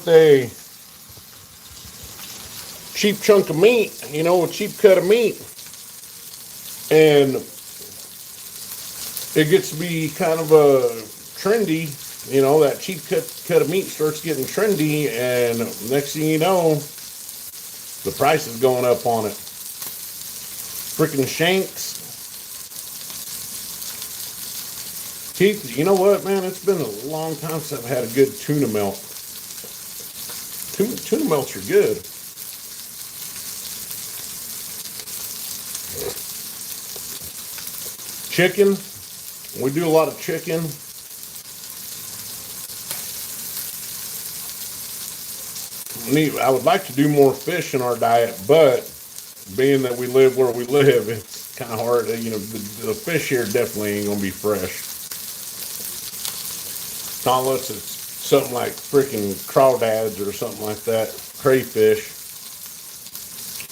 Speaker 1: a cheap chunk of meat, you know, a cheap cut of meat, and it gets to be kind of a trendy, you know, that cheap cut of meat starts getting trendy, and next thing you know, the price is going up on it. Freaking shanks. Keith, you know what, man? It's been a long time since I've had a good tuna melt. Tuna melts are good. Chicken. We do a lot of chicken. I would like to do more fish in our diet, but being that we live where we live, it's kind of hard. You know, the fish here definitely ain't gonna be fresh. Not unless it's something like freaking crawdads or something like that, crayfish.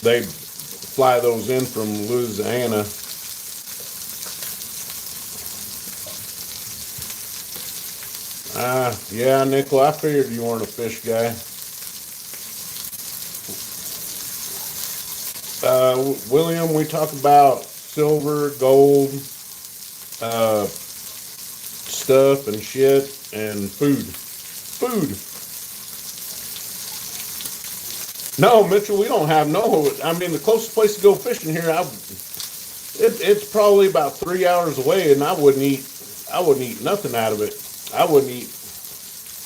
Speaker 1: They fly those in from Louisiana. Yeah, Nickel, I figured you weren't a fish guy. William, we talk about silver, gold, stuff and shit, and food. Food. No, Mitchell, we don't have no. I mean, the closest place to go fishing here, it's probably about 3 hours away, and I wouldn't eat nothing out of it. I wouldn't eat,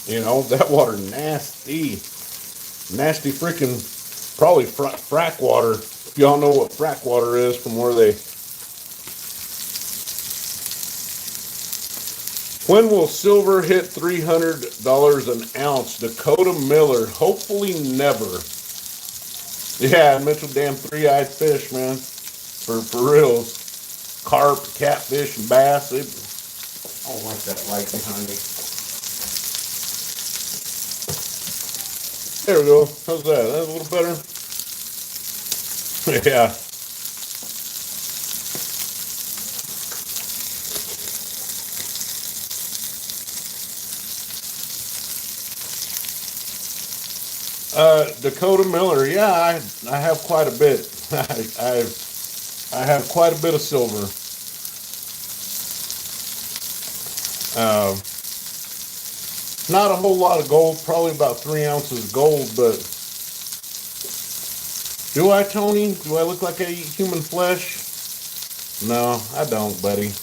Speaker 1: you know, that water nasty, nasty freaking, probably frack water. If y'all know what frack water is from where they. When will silver hit $300 an ounce? Dakota Miller, hopefully never. Yeah, Mitchell, damn three-eyed fish, man. For reals. Carp, catfish, and bass. I don't like that light behind me. There we go. How's that? That's a little better? Yeah. Dakota Miller. Yeah, I have quite a bit. I have quite a bit of silver. Not a whole lot of gold, probably about 3 ounces gold, but do I, Tony? Do I look like I eat human flesh? No, I don't, buddy.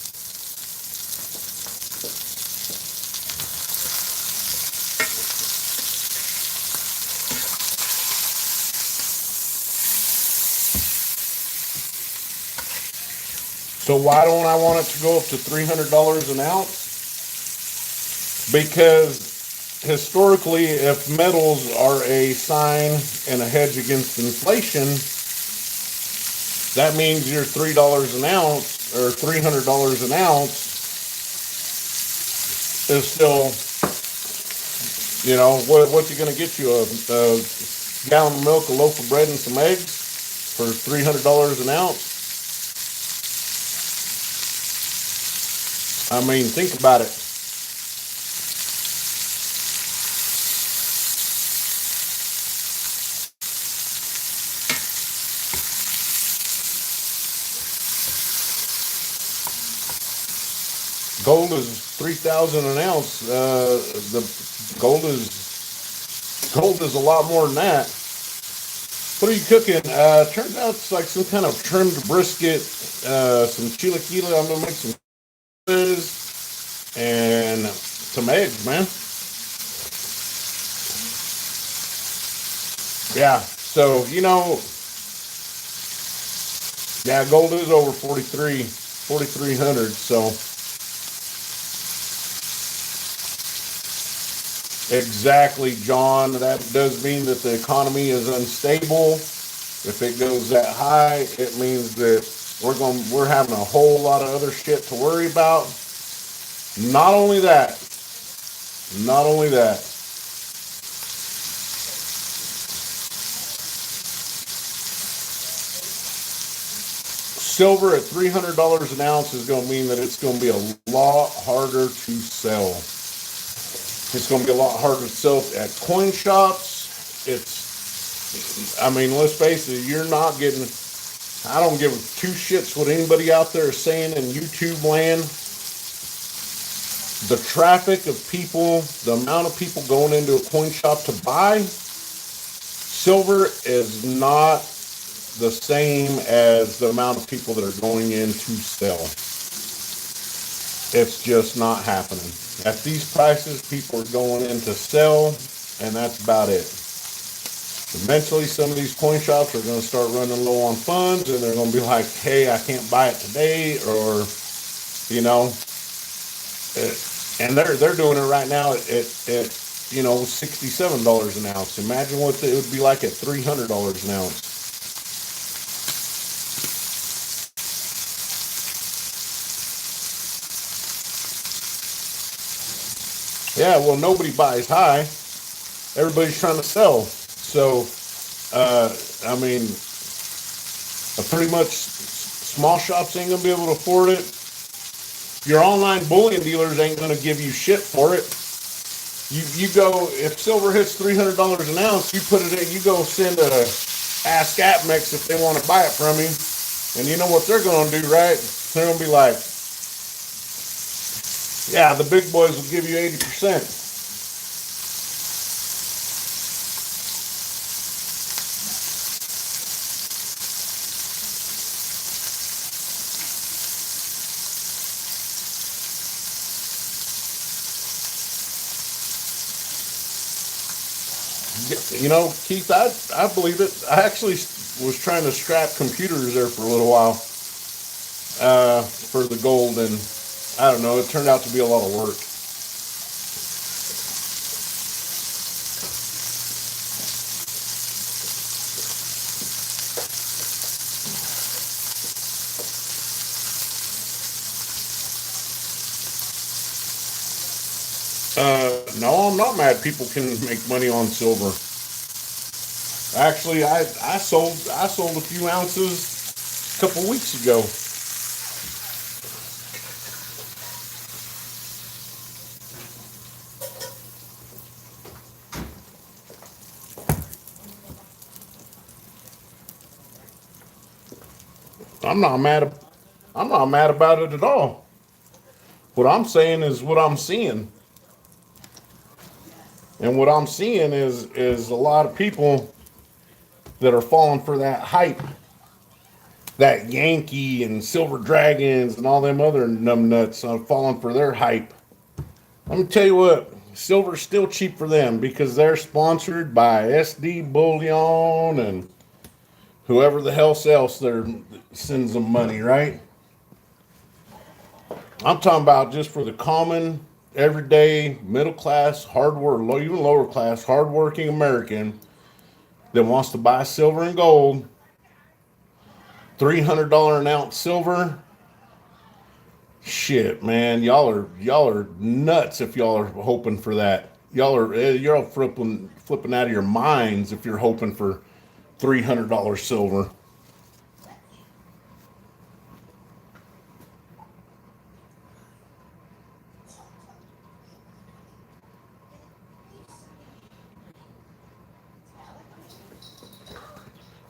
Speaker 1: So why don't I want it to go up to $300 an ounce? Because historically, if metals are a sign and a hedge against inflation, that means your $3 an ounce or $300 an ounce is still, you know, what's it going to get you? A gallon of milk, a loaf of bread, and some eggs for $300 an ounce? I mean, think about it. Gold is 3,000 an ounce. The gold is a lot more than that. What are you cooking? Turns out it's like some kind of trimmed brisket, some chilaquila. I'm gonna make some and some eggs, man. Yeah. So you know, Yeah, gold is over 4,300. So exactly, John. That does mean that the economy is unstable. If it goes that high, it means that we're having a whole lot of other shit to worry about. Not only that, not only that. Silver at $300 an ounce is going to mean that it's going to be a lot harder to sell. It's going to be a lot harder to sell at coin shops. I mean, let's face it, you're not getting, I don't give two shits what anybody out there is saying in YouTube land. The traffic of people, the amount of people going into a coin shop to buy silver is not the same as the amount of people that are going in to sell. It's just not happening. At these prices, people are going in to sell, and that's about it. Eventually, some of these coin shops are going to start running low on funds, and they're going to be like, hey, I can't buy it today, or, you know, and they're doing it right now at $67 an ounce. Imagine what it would be like at $300 an ounce. Yeah, well, nobody buys high. Everybody's trying to sell. So, I mean, pretty much small shops ain't going to be able to afford it. Your online bullion dealers ain't going to give you shit for it. You go, if silver hits $300 an ounce, you put it in, you go send a Ask AppMex if they want to buy it from you. And you know what they're going to do, right? They're going to be like, yeah, the big boys will give you 80%. You know, Keith, I believe it. I actually was trying to strap computers there for a little while for the gold, and I don't know, it turned out to be a lot of work. No, I'm not mad. People can make money on silver. Actually, I sold a few ounces a couple weeks ago. I'm not mad. I'm not mad about it at all. What I'm saying is what I'm seeing, and what I'm seeing is a lot of people that are falling for that hype, that Yankee and Silver Dragons and all them other numbnuts are falling for their hype. Let me tell you what, silver's still cheap for them because they're sponsored by SD Bullion and whoever the hell else there sends them money, right? I'm talking about just for the common, everyday, middle class, even lower class, hardworking American that wants to buy silver and gold, $300 an ounce silver. Shit, man, y'all are nuts if y'all are hoping for that. You're all flipping out of your minds if you're hoping for $300 silver.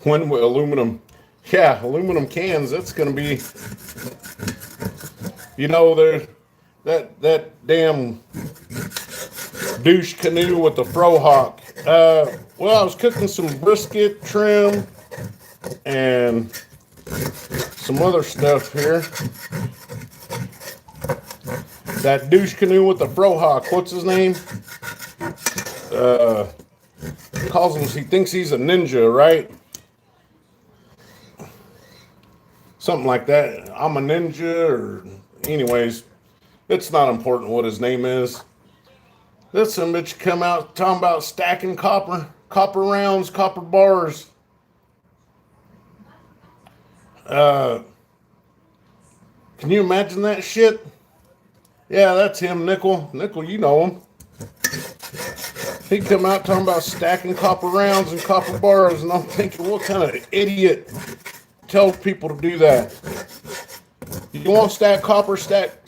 Speaker 1: When aluminum, yeah, aluminum cans. That's going to be, there, that damn douche canoe with the frohawk. Well, I was cooking some brisket trim and some other stuff here. That douche canoe with the frohawk. What's his name? He thinks he's a ninja, right? something like that. I'm a ninja, or anyways, it's not important what his name is. This some bitch come out talking about stacking copper rounds, copper bars. Uh, can you imagine that shit? Yeah, that's him, Nickel. Nickel, you know him. He come out talking about stacking copper rounds and copper bars, and I'm thinking, what kind of idiot tells people to do that? You want to stack copper, scrap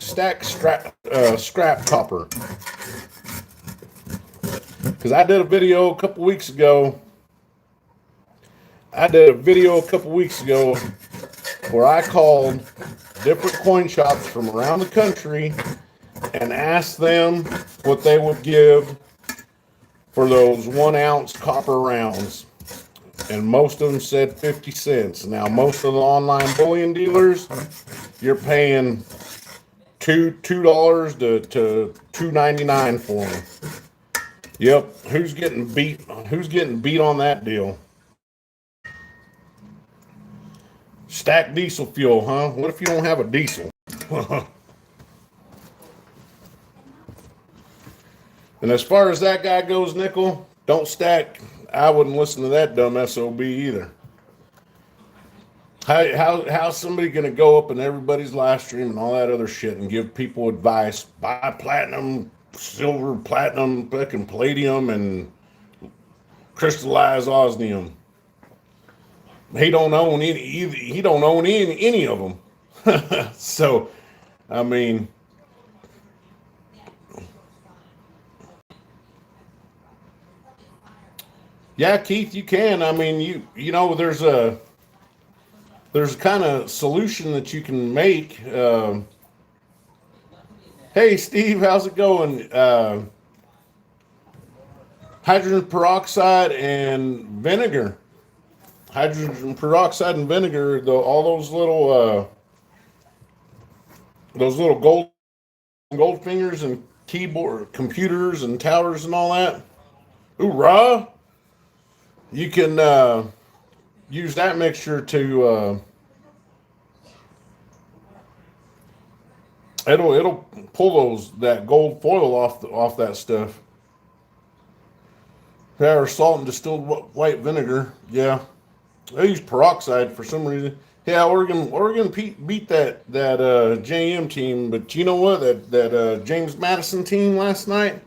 Speaker 1: copper. Because I did a video a couple weeks ago. Where I called different coin shops from around the country and asked them what they would give for those 1 ounce copper rounds. And most of them said 50 cents. Now, most of the online bullion dealers, you're paying $2 to $2.99 for them. Yep, who's getting beat? Who's getting beat on that deal? Stack diesel fuel, huh? What if you don't have a diesel? And as far as that guy goes, Nickel, don't stack. I wouldn't listen to that dumb SOB either. How's somebody gonna go up in everybody's live stream and all that other shit and give people advice? Buy platinum, silver, platinum, fucking palladium, and crystallized osmium. He don't own any of them. So, I mean, yeah, Keith, you can. I mean, you know, there's a kind of solution that you can make. Hey, Steve, how's it going? Hydrogen peroxide and vinegar. Hydrogen peroxide and vinegar. All those little gold fingers and keyboard computers and towers and all that. Hoorah! You can use that mixture to it'll pull that gold foil off that stuff. Or salt and distilled white vinegar. Yeah, I use peroxide for some reason. Yeah, Oregon beat that JM team, but you know what? That James Madison team last night.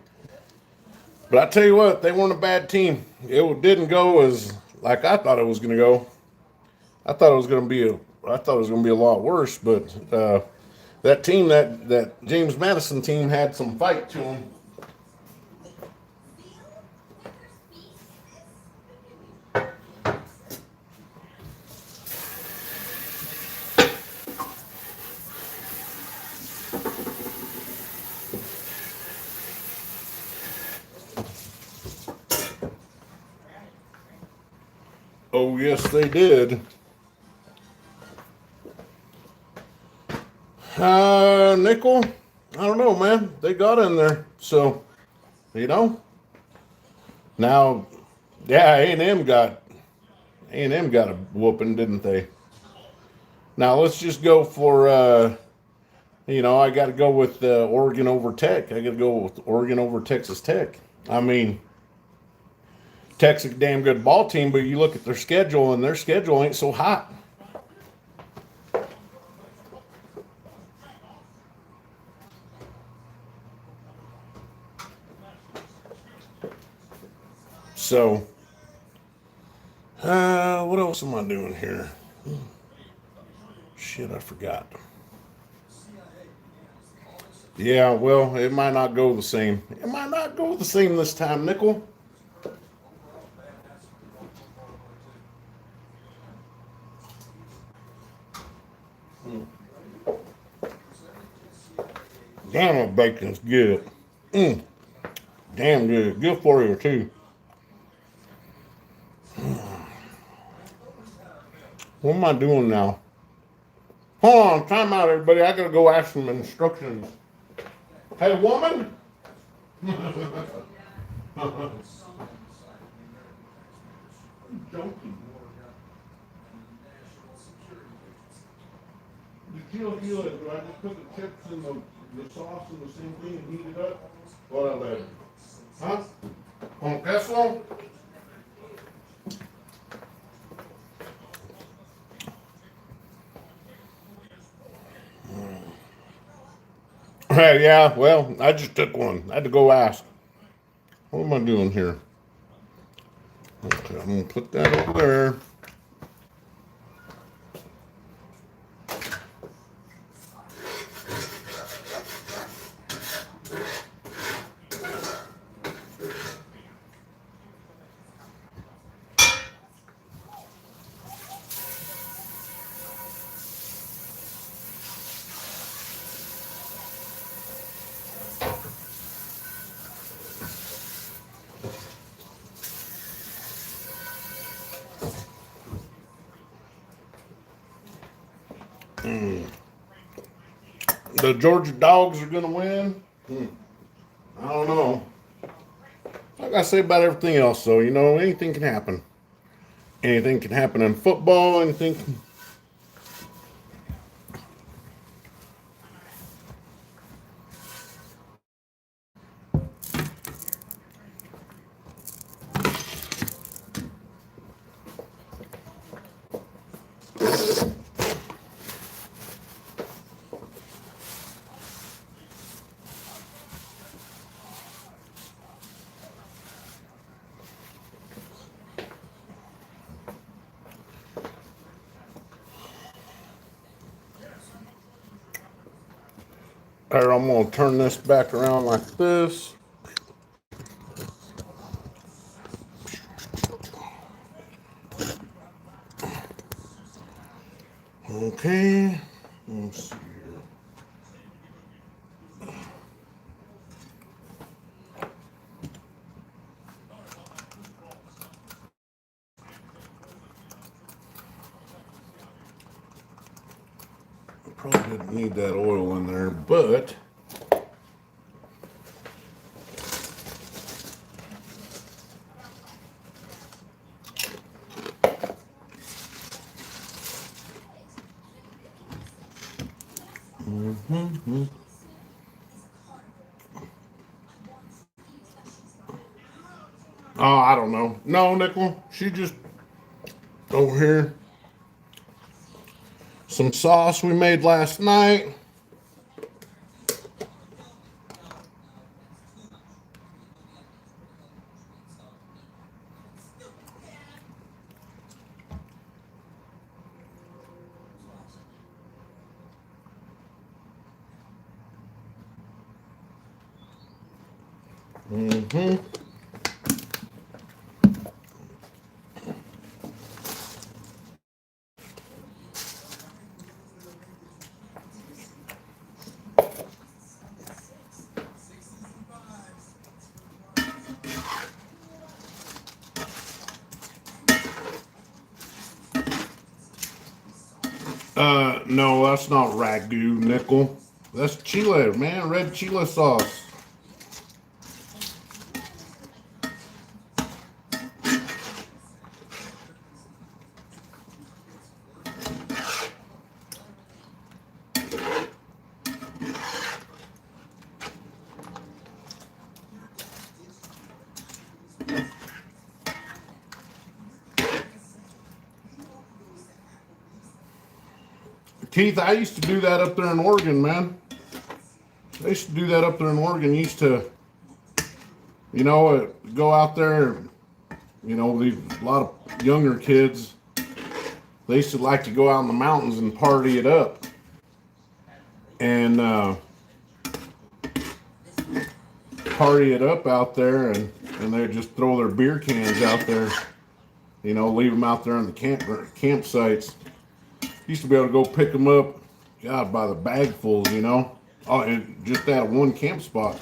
Speaker 1: But I tell you what, they weren't a bad team. It didn't go as like I thought it was going to go. I thought it was going to be a lot worse. But that team, that James Madison team, had some fight to them. Oh, yes, they did. Nickel, I don't know, man. They got in there. So, you know. Now, yeah, A&M got a whooping, didn't they? Now, let's just go for, I got to go with Oregon over Tech. I got to go with Oregon over Texas Tech. I mean, Tech's a damn good ball team, but you look at their schedule, and their schedule ain't so hot. So, what else am I doing here? Shit, I forgot. Yeah, well, it might not go the same. It might not go the same this time, Nickel. Damn, that bacon's good. Damn good. Good for you, too. What am I doing now? Hold on, time out, everybody. I gotta go ask some instructions. Hey, woman. Kilo, do I just put the chips and the sauce in the same thing and heat it up? What I let? Huh? On Tesla? Yeah, well, I just took one. I had to go ask. What am I doing here? Okay, I'm gonna put that over there. The Georgia Dogs are gonna win. I don't know. Like I say about everything else, though, anything can happen. Anything can happen in football. Anything. Here, I'm gonna turn this back around like this. Okay. Let's see here. Probably didn't need that oil in there, but oh, I don't know. No, Nickel. She just over here. Some sauce we made last night. No, that's not ragu, Nickel. That's chile, man. Red chile sauce. Keith, I used to do that up there in Oregon, man. I used to do that up there in Oregon. Used to, go out there. A lot of younger kids. They used to like to go out in the mountains and party it up, and party it up out there, and they just throw their beer cans out there. Leave them out there on the campsites. Used to be able to go pick them up, God, by the bagfuls. Oh, and just at one camp spot.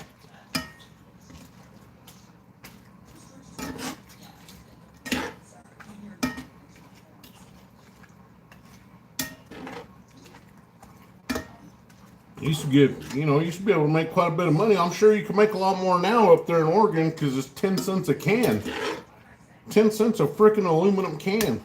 Speaker 1: Used to used to be able to make quite a bit of money. I'm sure you can make a lot more now up there in Oregon because it's 10 cents a can. 10 cents a freaking aluminum can.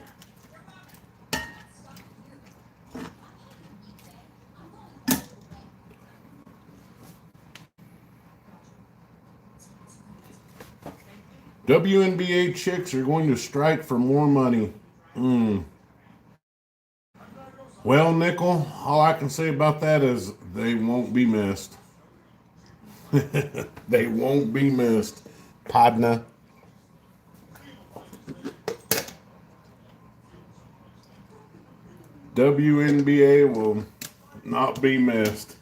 Speaker 1: WNBA chicks are going to strike for more money. Mm. Well, Nickel, all I can say about that is they won't be missed. They won't be missed. Podna. WNBA will not be missed.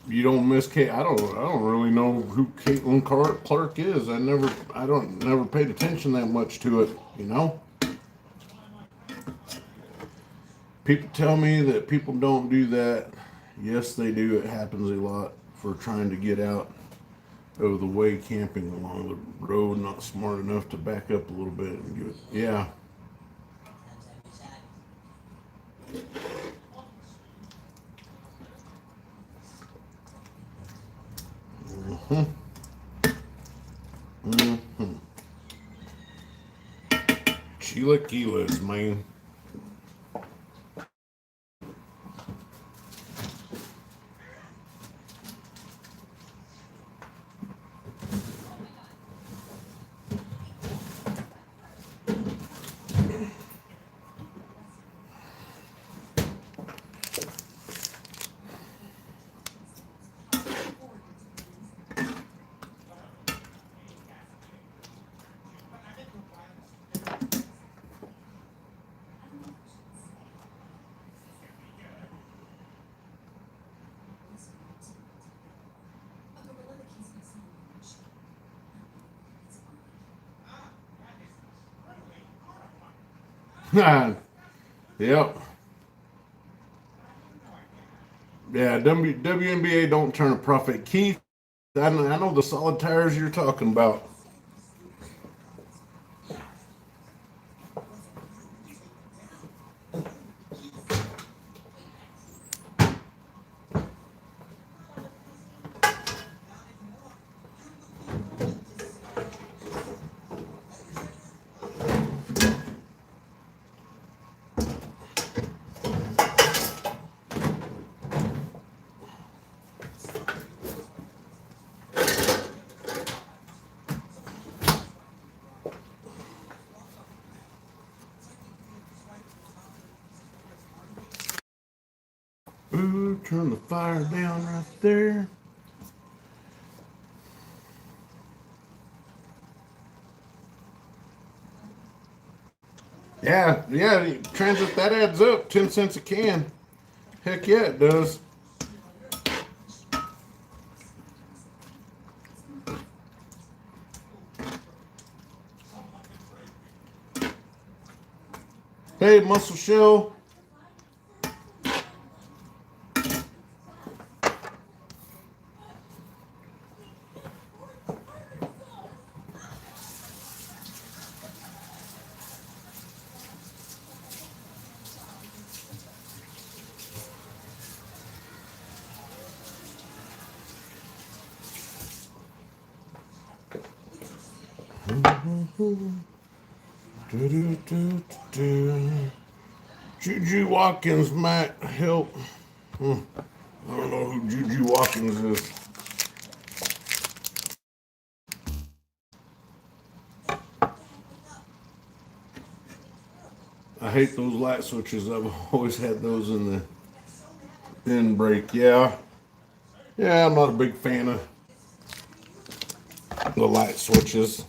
Speaker 1: You don't miss Kate. I don't really know who Caitlin Clark is. I don't never paid attention that much to it. You know, people tell me that people don't do that. Yes, they do. It happens a lot for trying to get out of the way camping along the road, not smart enough to back up a little bit and give it. Yeah. Mm-hmm. Mm-hmm. Chilaquiles, man. Yep. Yeah, WNBA don't turn a profit. Keith, I know the solid tires you're talking about. Ooh, turn the fire down right there. Yeah, yeah, transit, that adds up. 10 cents a can. Heck yeah, it does. Hey, Muscle Shell. Juju Watkins might help. I don't know who Juju Watkins is. I hate those light switches. I've always had those in the end brake. Yeah. Yeah, I'm not a big fan of the light switches.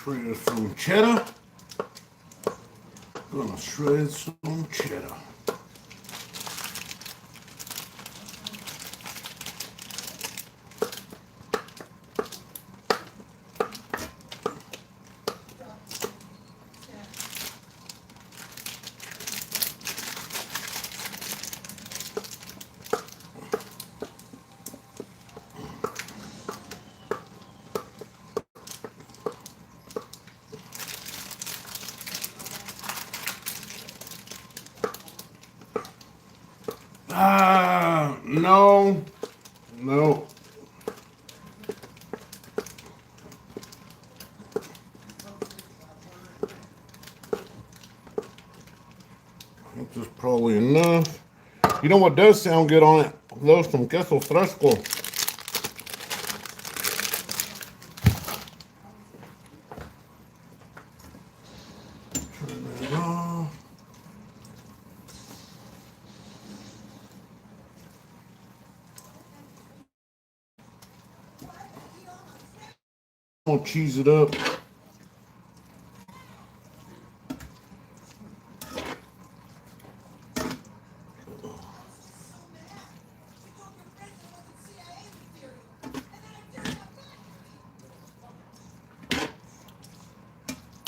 Speaker 1: Shred some cheddar. Gonna shred some cheddar. No. No. This is probably enough. You know what does sound good on it? Those from queso fresco. Turn that off. I'm gonna cheese it up.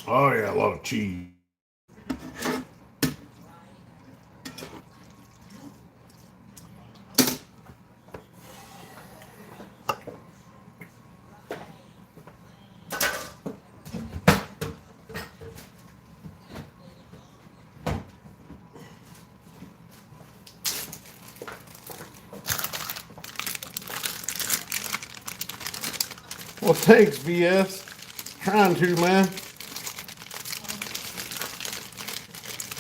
Speaker 1: Oh yeah, a lot of cheese. Well, thanks, VS. Trying to, man.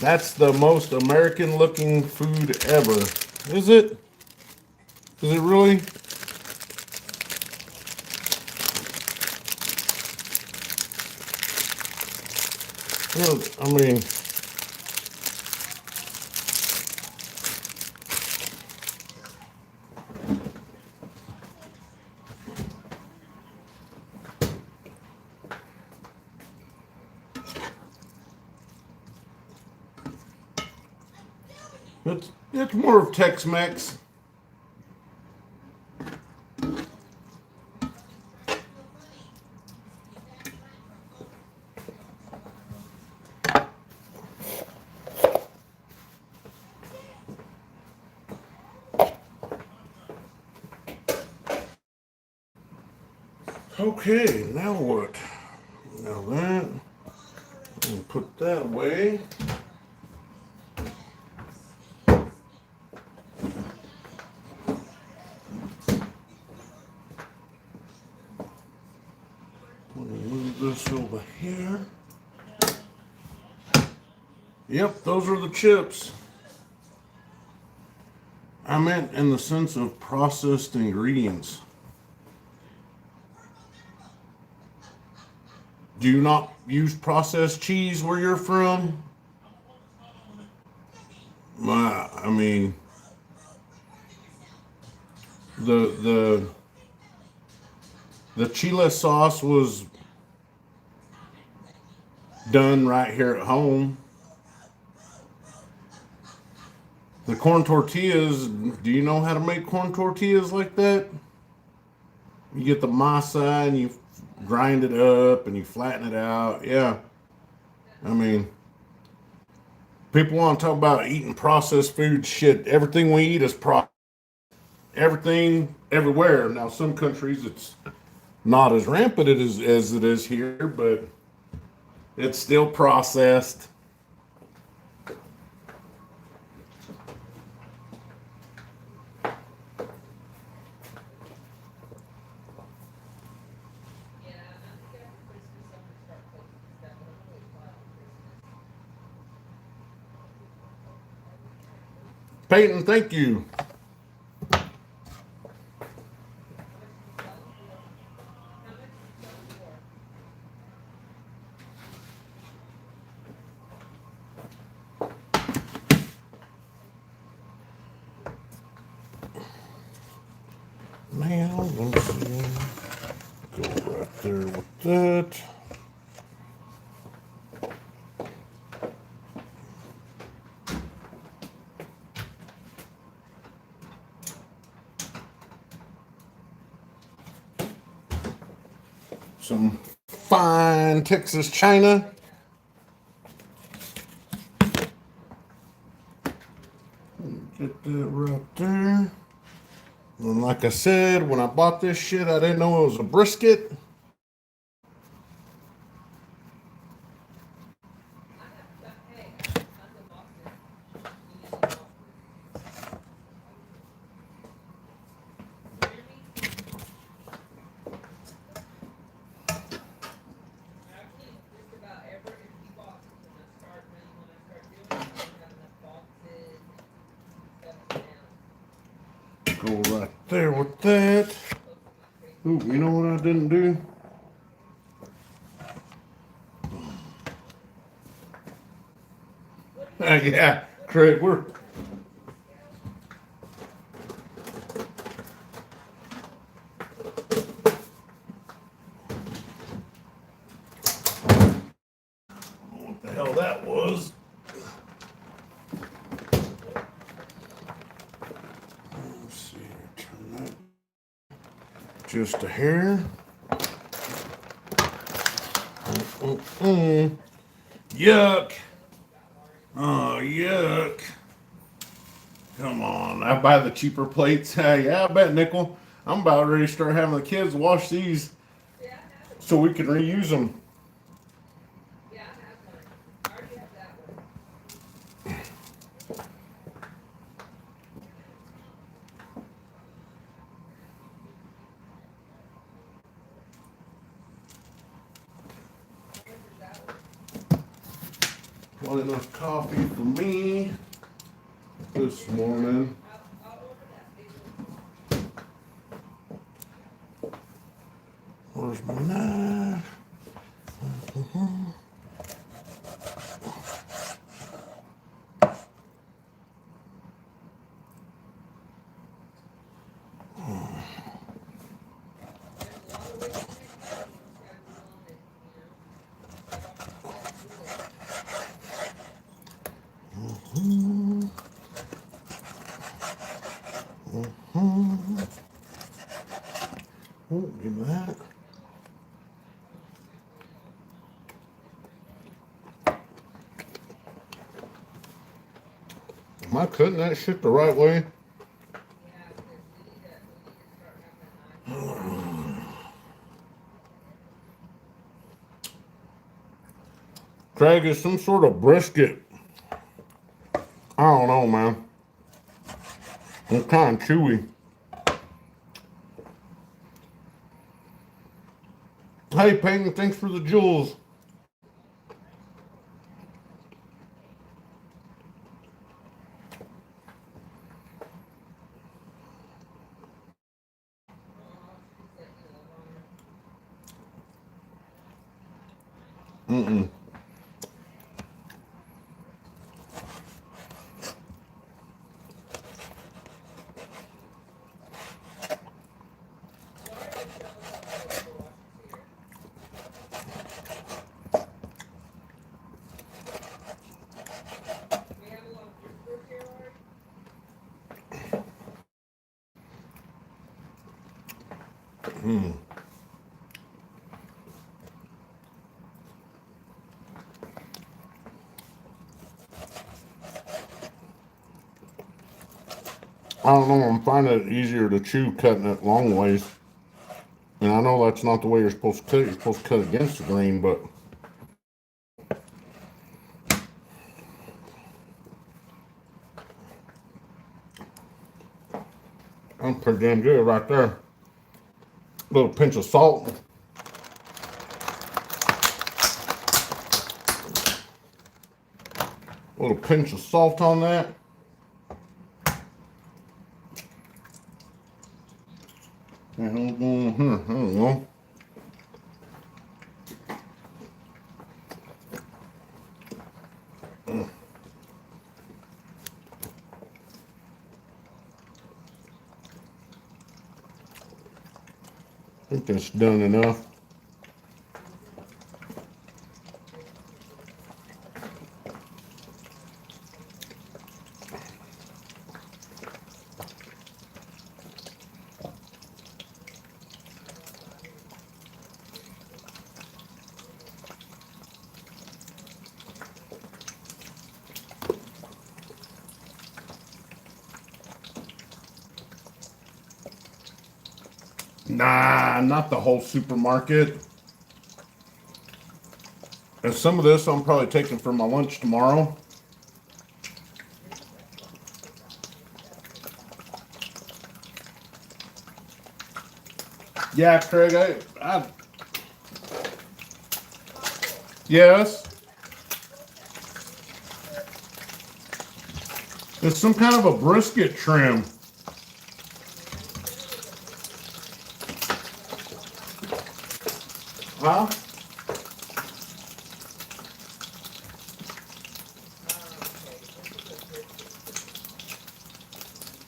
Speaker 1: That's the most American looking food ever. Is it? Is it really? Well, I mean, it's more of Tex-Mex. Okay, now what? Now that, I'll put that away. I'm gonna move this over here. Yep, those are the chips. I meant in the sense of processed ingredients. Do you not use processed cheese where you're from? I mean, the the chile sauce was done right here at home. The corn tortillas, do you know how to make corn tortillas like that? You get the masa and you grind it up and you flatten it out. Yeah. I mean, people want to talk about eating processed food. Shit, everything we eat is processed. Everything, everywhere. Now, some countries it's not as rampant as it is here, but it's still processed. Peyton, thank you. Now, let me see. Go right there with that. Some fine Texas china. Get that right there. And like I said, when I bought this shit, I didn't know it was a brisket. Go right there with that. Ooh, you know what I didn't do? Yeah, Craig, we're what the hell that was. Let's see here, turn that just a hair. Yuck. Oh, yuck. Come on. I buy the cheaper plates. Yeah, I bet, Nickel. I'm about ready to start having the kids wash these so we can reuse them.
Speaker 2: Yeah, I have one. I already have that one.
Speaker 1: Not enough coffee for me this morning.
Speaker 2: I'll order that big
Speaker 1: Where's my knife? Oh, give me that. Am I cutting that shit the right way? Craig, is some sort of brisket. I don't know, man. It's kind of chewy. Hey, Peyton, thanks for the jewels. Mm-mm. I don't know. I'm finding it easier to chew cutting it long ways. And I know that's not the way you're supposed to cut it. You're supposed to cut against the grain, but I'm pretty damn good right there. Little pinch of salt. Little pinch of salt on that. And I'm going here. I don't know. I think that's done enough. Nah, not the whole supermarket. And some of this I'm probably taking for my lunch tomorrow. Yeah, Craig, yes. It's some kind of a brisket trim. Huh?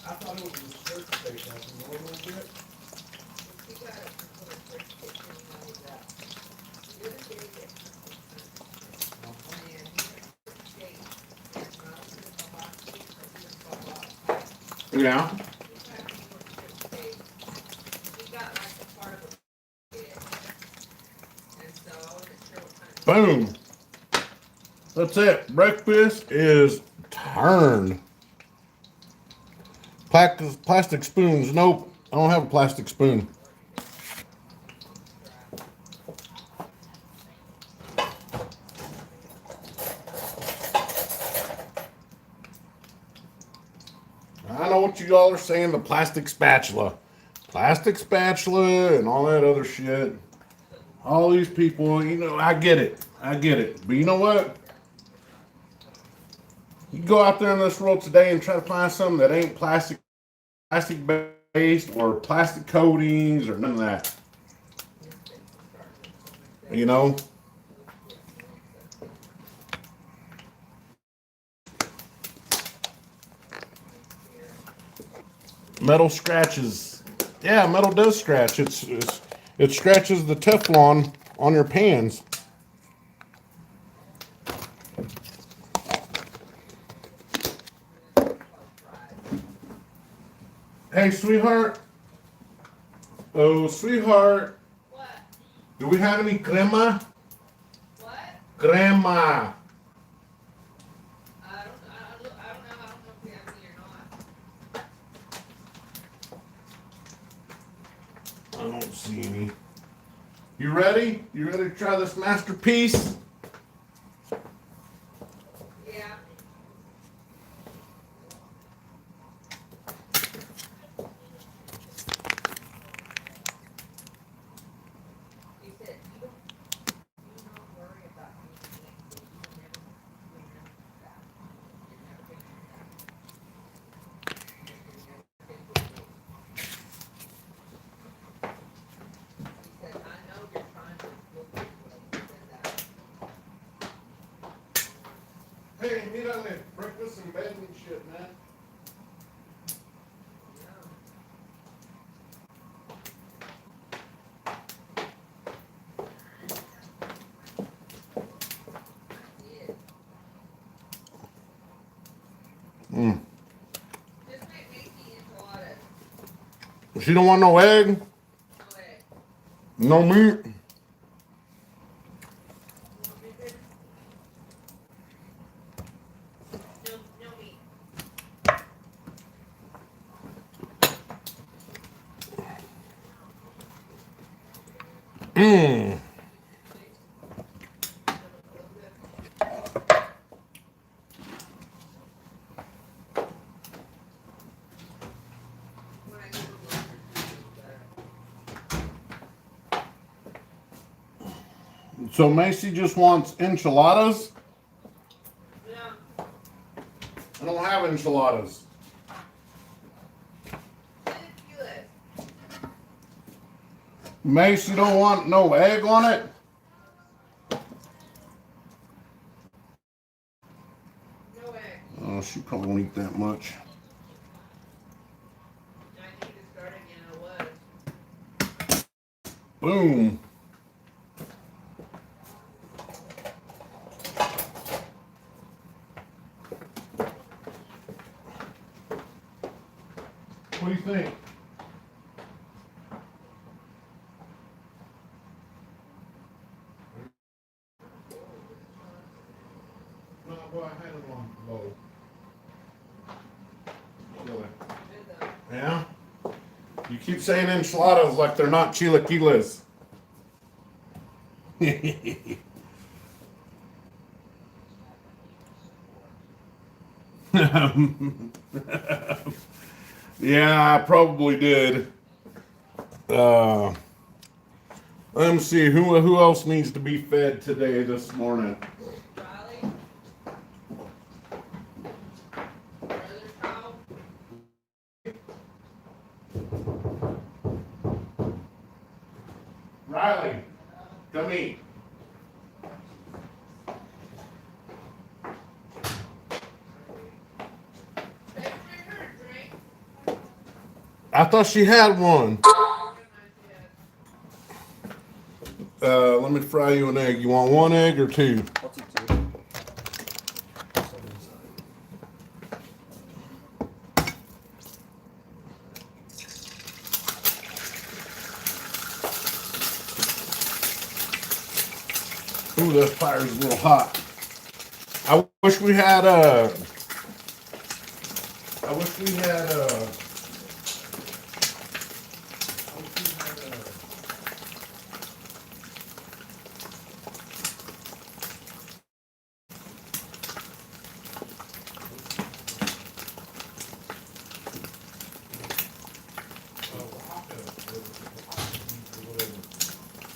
Speaker 4: I thought it was a jerk steak. I can roll a little bit.
Speaker 2: You gotta put a brisket in like that. The other day, they
Speaker 4: Uh-huh.
Speaker 2: and he had steak, and not the kibasi, but the kebab.
Speaker 1: Yeah.
Speaker 2: He got me with strip steak. He got like a part of a brisket. And so I wasn't sure what kind of.
Speaker 1: Boom. That's it. Breakfast is turned. Plastic spoons. Nope. I don't have a plastic spoon. I know what you all are saying, the plastic spatula. Plastic spatula and all that other shit. All these people, you know, I get it. I get it. But you know what? You go out there in this world today and try to find something that ain't plastic based or plastic coatings or none of that. You know? Metal scratches. Yeah, metal does scratch. It scratches the Teflon on your pans. Hey, sweetheart. Oh, sweetheart.
Speaker 2: What?
Speaker 1: Do we have any crema?
Speaker 2: What?
Speaker 1: Crema.
Speaker 2: I don't know. I don't know if we have any or not.
Speaker 1: I don't see any. You ready? You ready to try this masterpiece?
Speaker 2: Yeah. He said, you don't worry about anything. You will never remember that. You're never gonna do that. You're never gonna do it. He said, I know you're trying to look this way. He said that.
Speaker 1: Hey, mírale, breakfast and bed and shit, man.
Speaker 2: Yeah. Yeah.
Speaker 1: Mm.
Speaker 2: Just make Macy enchiladas.
Speaker 1: She don't want no egg,
Speaker 2: No egg.
Speaker 1: no meat.
Speaker 2: You want bacon? No meat.
Speaker 1: Mm.
Speaker 2: When I give her mustard, it's better.
Speaker 1: So Macy just wants enchiladas.
Speaker 2: Yeah.
Speaker 1: I don't have enchiladas.
Speaker 2: Chilaquiles.
Speaker 1: Macy don't want no egg on it.
Speaker 2: No egg.
Speaker 1: Oh, she probably won't eat that much.
Speaker 2: I need to start again. I was.
Speaker 1: Boom. What do you think? No, boy, I had it on low. Really? Yeah? You keep saying enchiladas like they're not chilaquiles. Yeah, I probably did. Let me see who else needs to be fed today this morning.
Speaker 2: Riley. Brother child.
Speaker 1: Riley, Come eat. I thought she had one. Let me fry you an egg. You want one egg or two?
Speaker 4: I'll take two.
Speaker 1: Ooh, that fire's a little hot. I wish we had I wish we had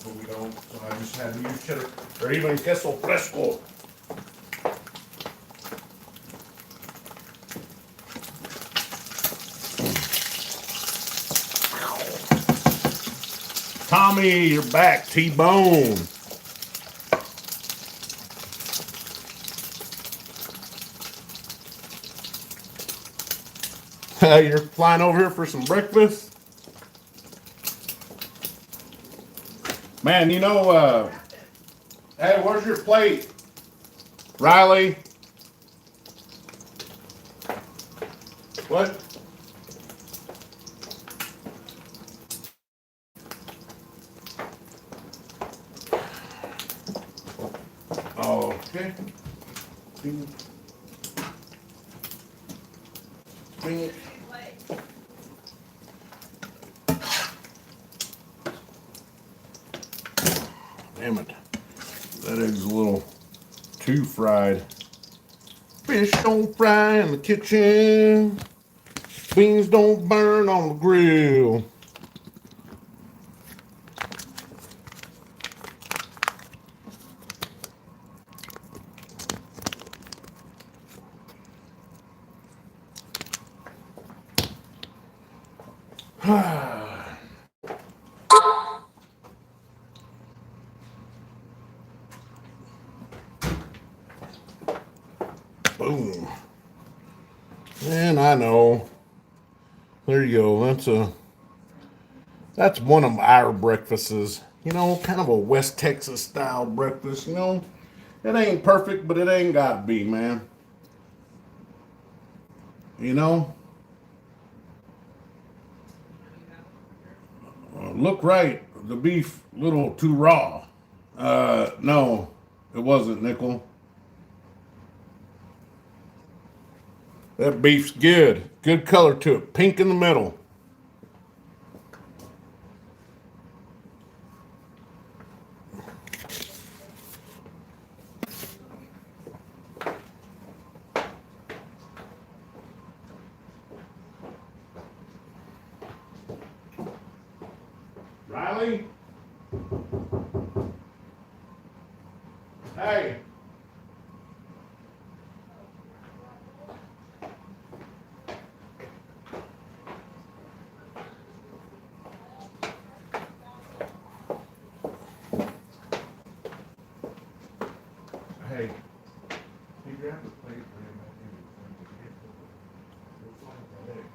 Speaker 1: but we don't. So I just had to use cheddar or even queso fresco. Tommy, you're back. T-Bone. You're flying over here for some breakfast? Man, you know, hey, where's your plate? Riley? What? Oh, okay. Bring it. Damn it. That egg's a little too fried. Fish don't fry in the kitchen. Beans don't burn on the grill. Boom. And I know. There you go. That's one of our breakfasts. You know, kind of a West Texas style breakfast. You know, it ain't perfect, but it ain't got to be, man. You know, look right. The beef a little too raw. No, it wasn't, Nickel. That beef's good. Good color to it. Pink in the middle. Riley? Hey. Hey. He grabbed the plate and ran back in. Looks like that egg.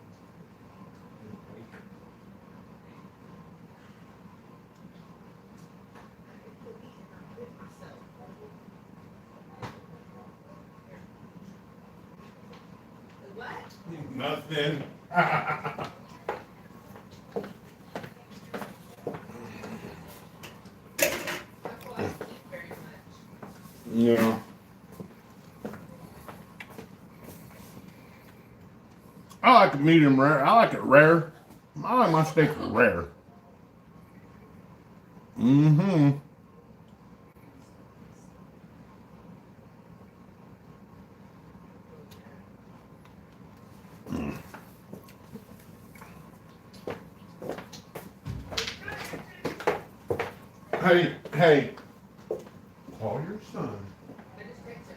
Speaker 2: What?
Speaker 1: Nothing.
Speaker 2: That's why I don't eat very much.
Speaker 1: Yeah. I like it medium rare. I like it rare. I like my steak rare. Mm-hmm. Hey, hey. Call your son.
Speaker 2: I just fixed it.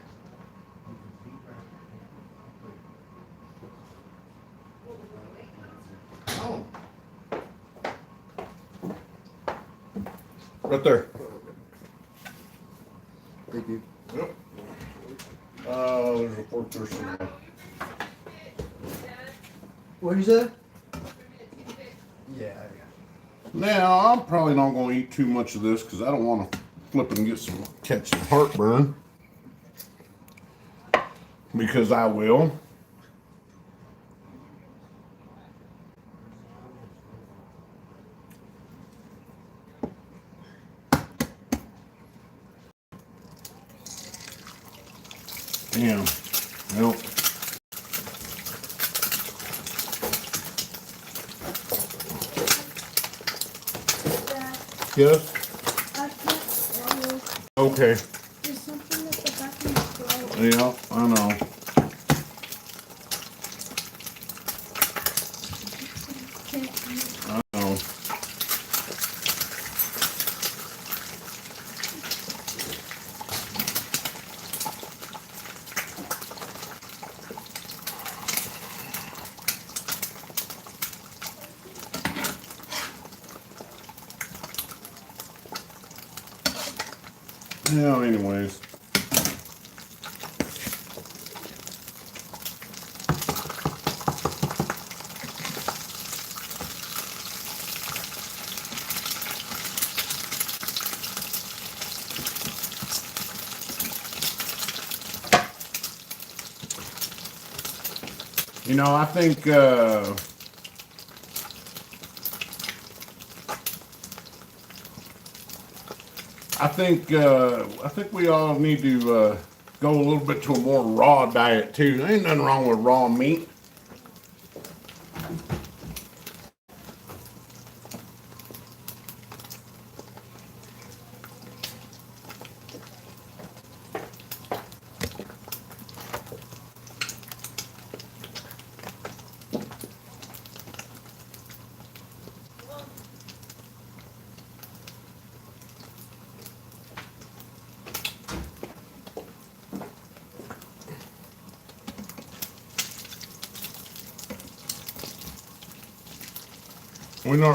Speaker 1: Oh. Right there. first of all.
Speaker 4: What you say? Yeah, I got
Speaker 1: Now, I'm probably not going to eat too much of this because I don't want to flip and catch some heartburn. Because I will. Yeah. Well. Yes.
Speaker 5: I can't swallow.
Speaker 1: Okay.
Speaker 5: There's something at the back of my throat.
Speaker 1: Yeah, I know.
Speaker 5: Can't eat.
Speaker 1: I know. Yeah, anyways. You know, I think I think we all need to go a little bit to a more raw diet too. There ain't nothing wrong with raw meat.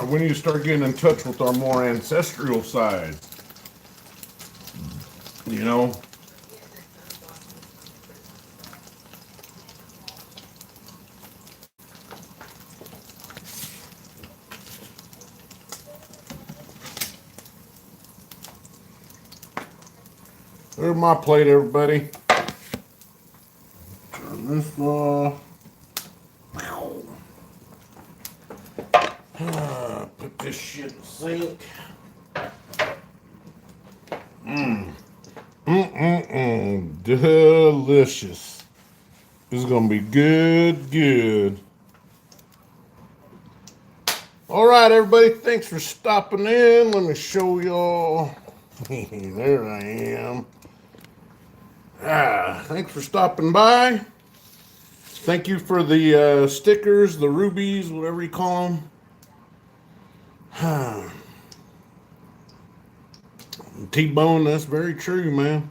Speaker 1: We need to start getting in touch with our more ancestral side. You know? There's my plate, everybody. Turn this off. Put this shit in the sink. Delicious. This is gonna be good, good. All right, everybody. Thanks for stopping in. Let me show y'all. There I am. Thanks for stopping by. Thank you for the stickers, the rubies, whatever you call them. T-Bone, that's very true, man.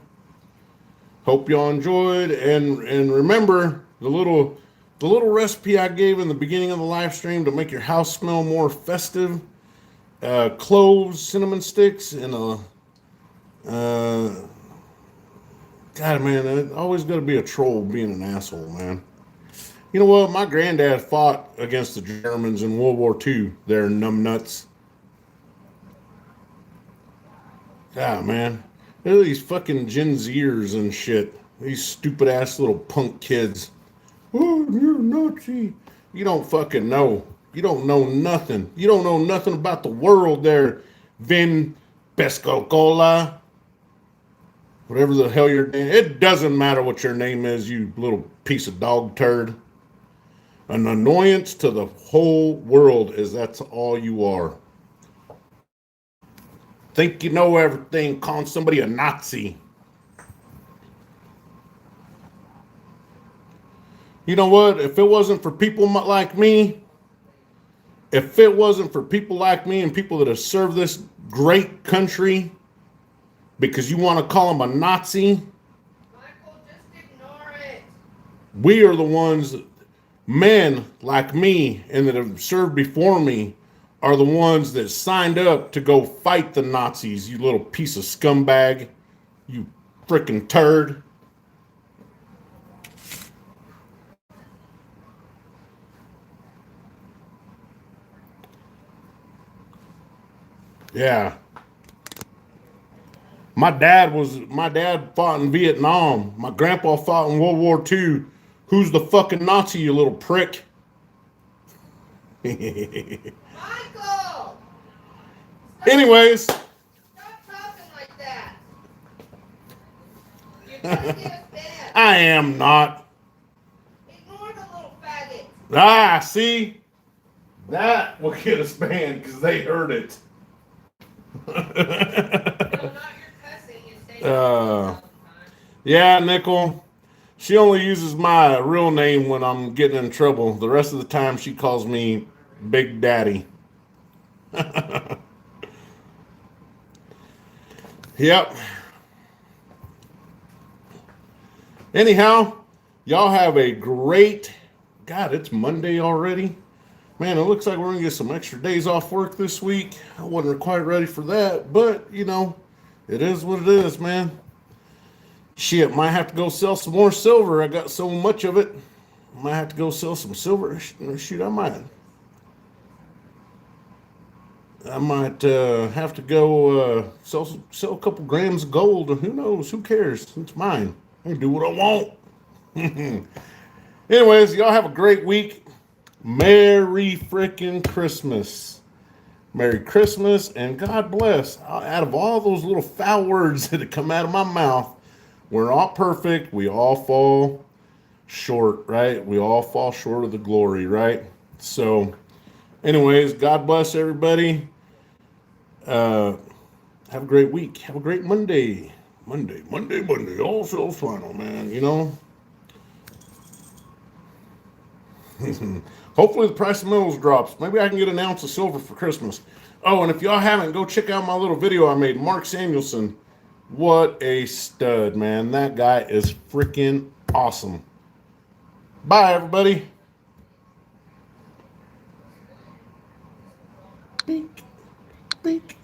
Speaker 1: Hope y'all enjoyed, and remember the little recipe I gave in the beginning of the live stream to make your house smell more festive. Cloves, cinnamon sticks, and God, man, it always got to be a troll being an asshole, man. You know what? My granddad fought against the Germans in World War II. They're numbnuts. God, man. Look at these fucking Gen Zers and shit. These stupid ass little punk kids. Oh, you're a Nazi. You don't fucking know. You don't know nothing. You don't know nothing about the world there, Vin Pescocola. Whatever the hell your name. It doesn't matter what your name is, you little piece of dog turd. An annoyance to the whole world is that's all you are. Think you know everything, calling somebody a Nazi. You know what? If it wasn't for people like me, if it wasn't for people like me and people that have served this great country, because you want to call them a Nazi,
Speaker 2: Michael, just ignore it.
Speaker 1: we are the ones, men like me and that have served before me, are the ones that signed up to go fight the Nazis, you little piece of scumbag. You freaking turd. Yeah. My dad fought in Vietnam. My grandpa fought in World War II. Who's the fucking Nazi, you little prick?
Speaker 2: Michael!
Speaker 1: Anyways,
Speaker 2: Stop talking like that. You're trying to get us banned.
Speaker 1: I am not.
Speaker 2: Ignore the little faggot.
Speaker 1: Ah, see? That will get us banned because they heard it.
Speaker 2: No, not your cussing. You're saying
Speaker 1: Uh,
Speaker 2: all the time.
Speaker 1: yeah, Nickel. She only uses my real name when I'm getting in trouble. The rest of the time, she calls me Big Daddy. Yep. Anyhow, y'all have a great. God, it's Monday already. Man, it looks like we're gonna get some extra days off work this week. I wasn't quite ready for that, but you know, it is what it is, man. Shit, might have to go sell some more silver. I got so much of it. Might have to go sell some silver. Shoot, I might have to go sell a couple grams of gold. Who knows? Who cares? It's mine. I can do what I want. Anyways, y'all have a great week. Merry freaking Christmas. Merry Christmas and God bless. Out of all those little foul words that have come out of my mouth, we're not perfect. We all fall short, right? We all fall short of the glory, right? So, anyways, God bless everybody. Uh, have a great week. Have a great Monday. Monday. All sales final, man. You know. Hopefully the price of metals drops. Maybe I can get an ounce of silver for Christmas. Oh, and if y'all haven't, go check out my little video I made. Mark Samuelson. What a stud, man. That guy is freaking awesome. Bye, everybody. Beak. Beak.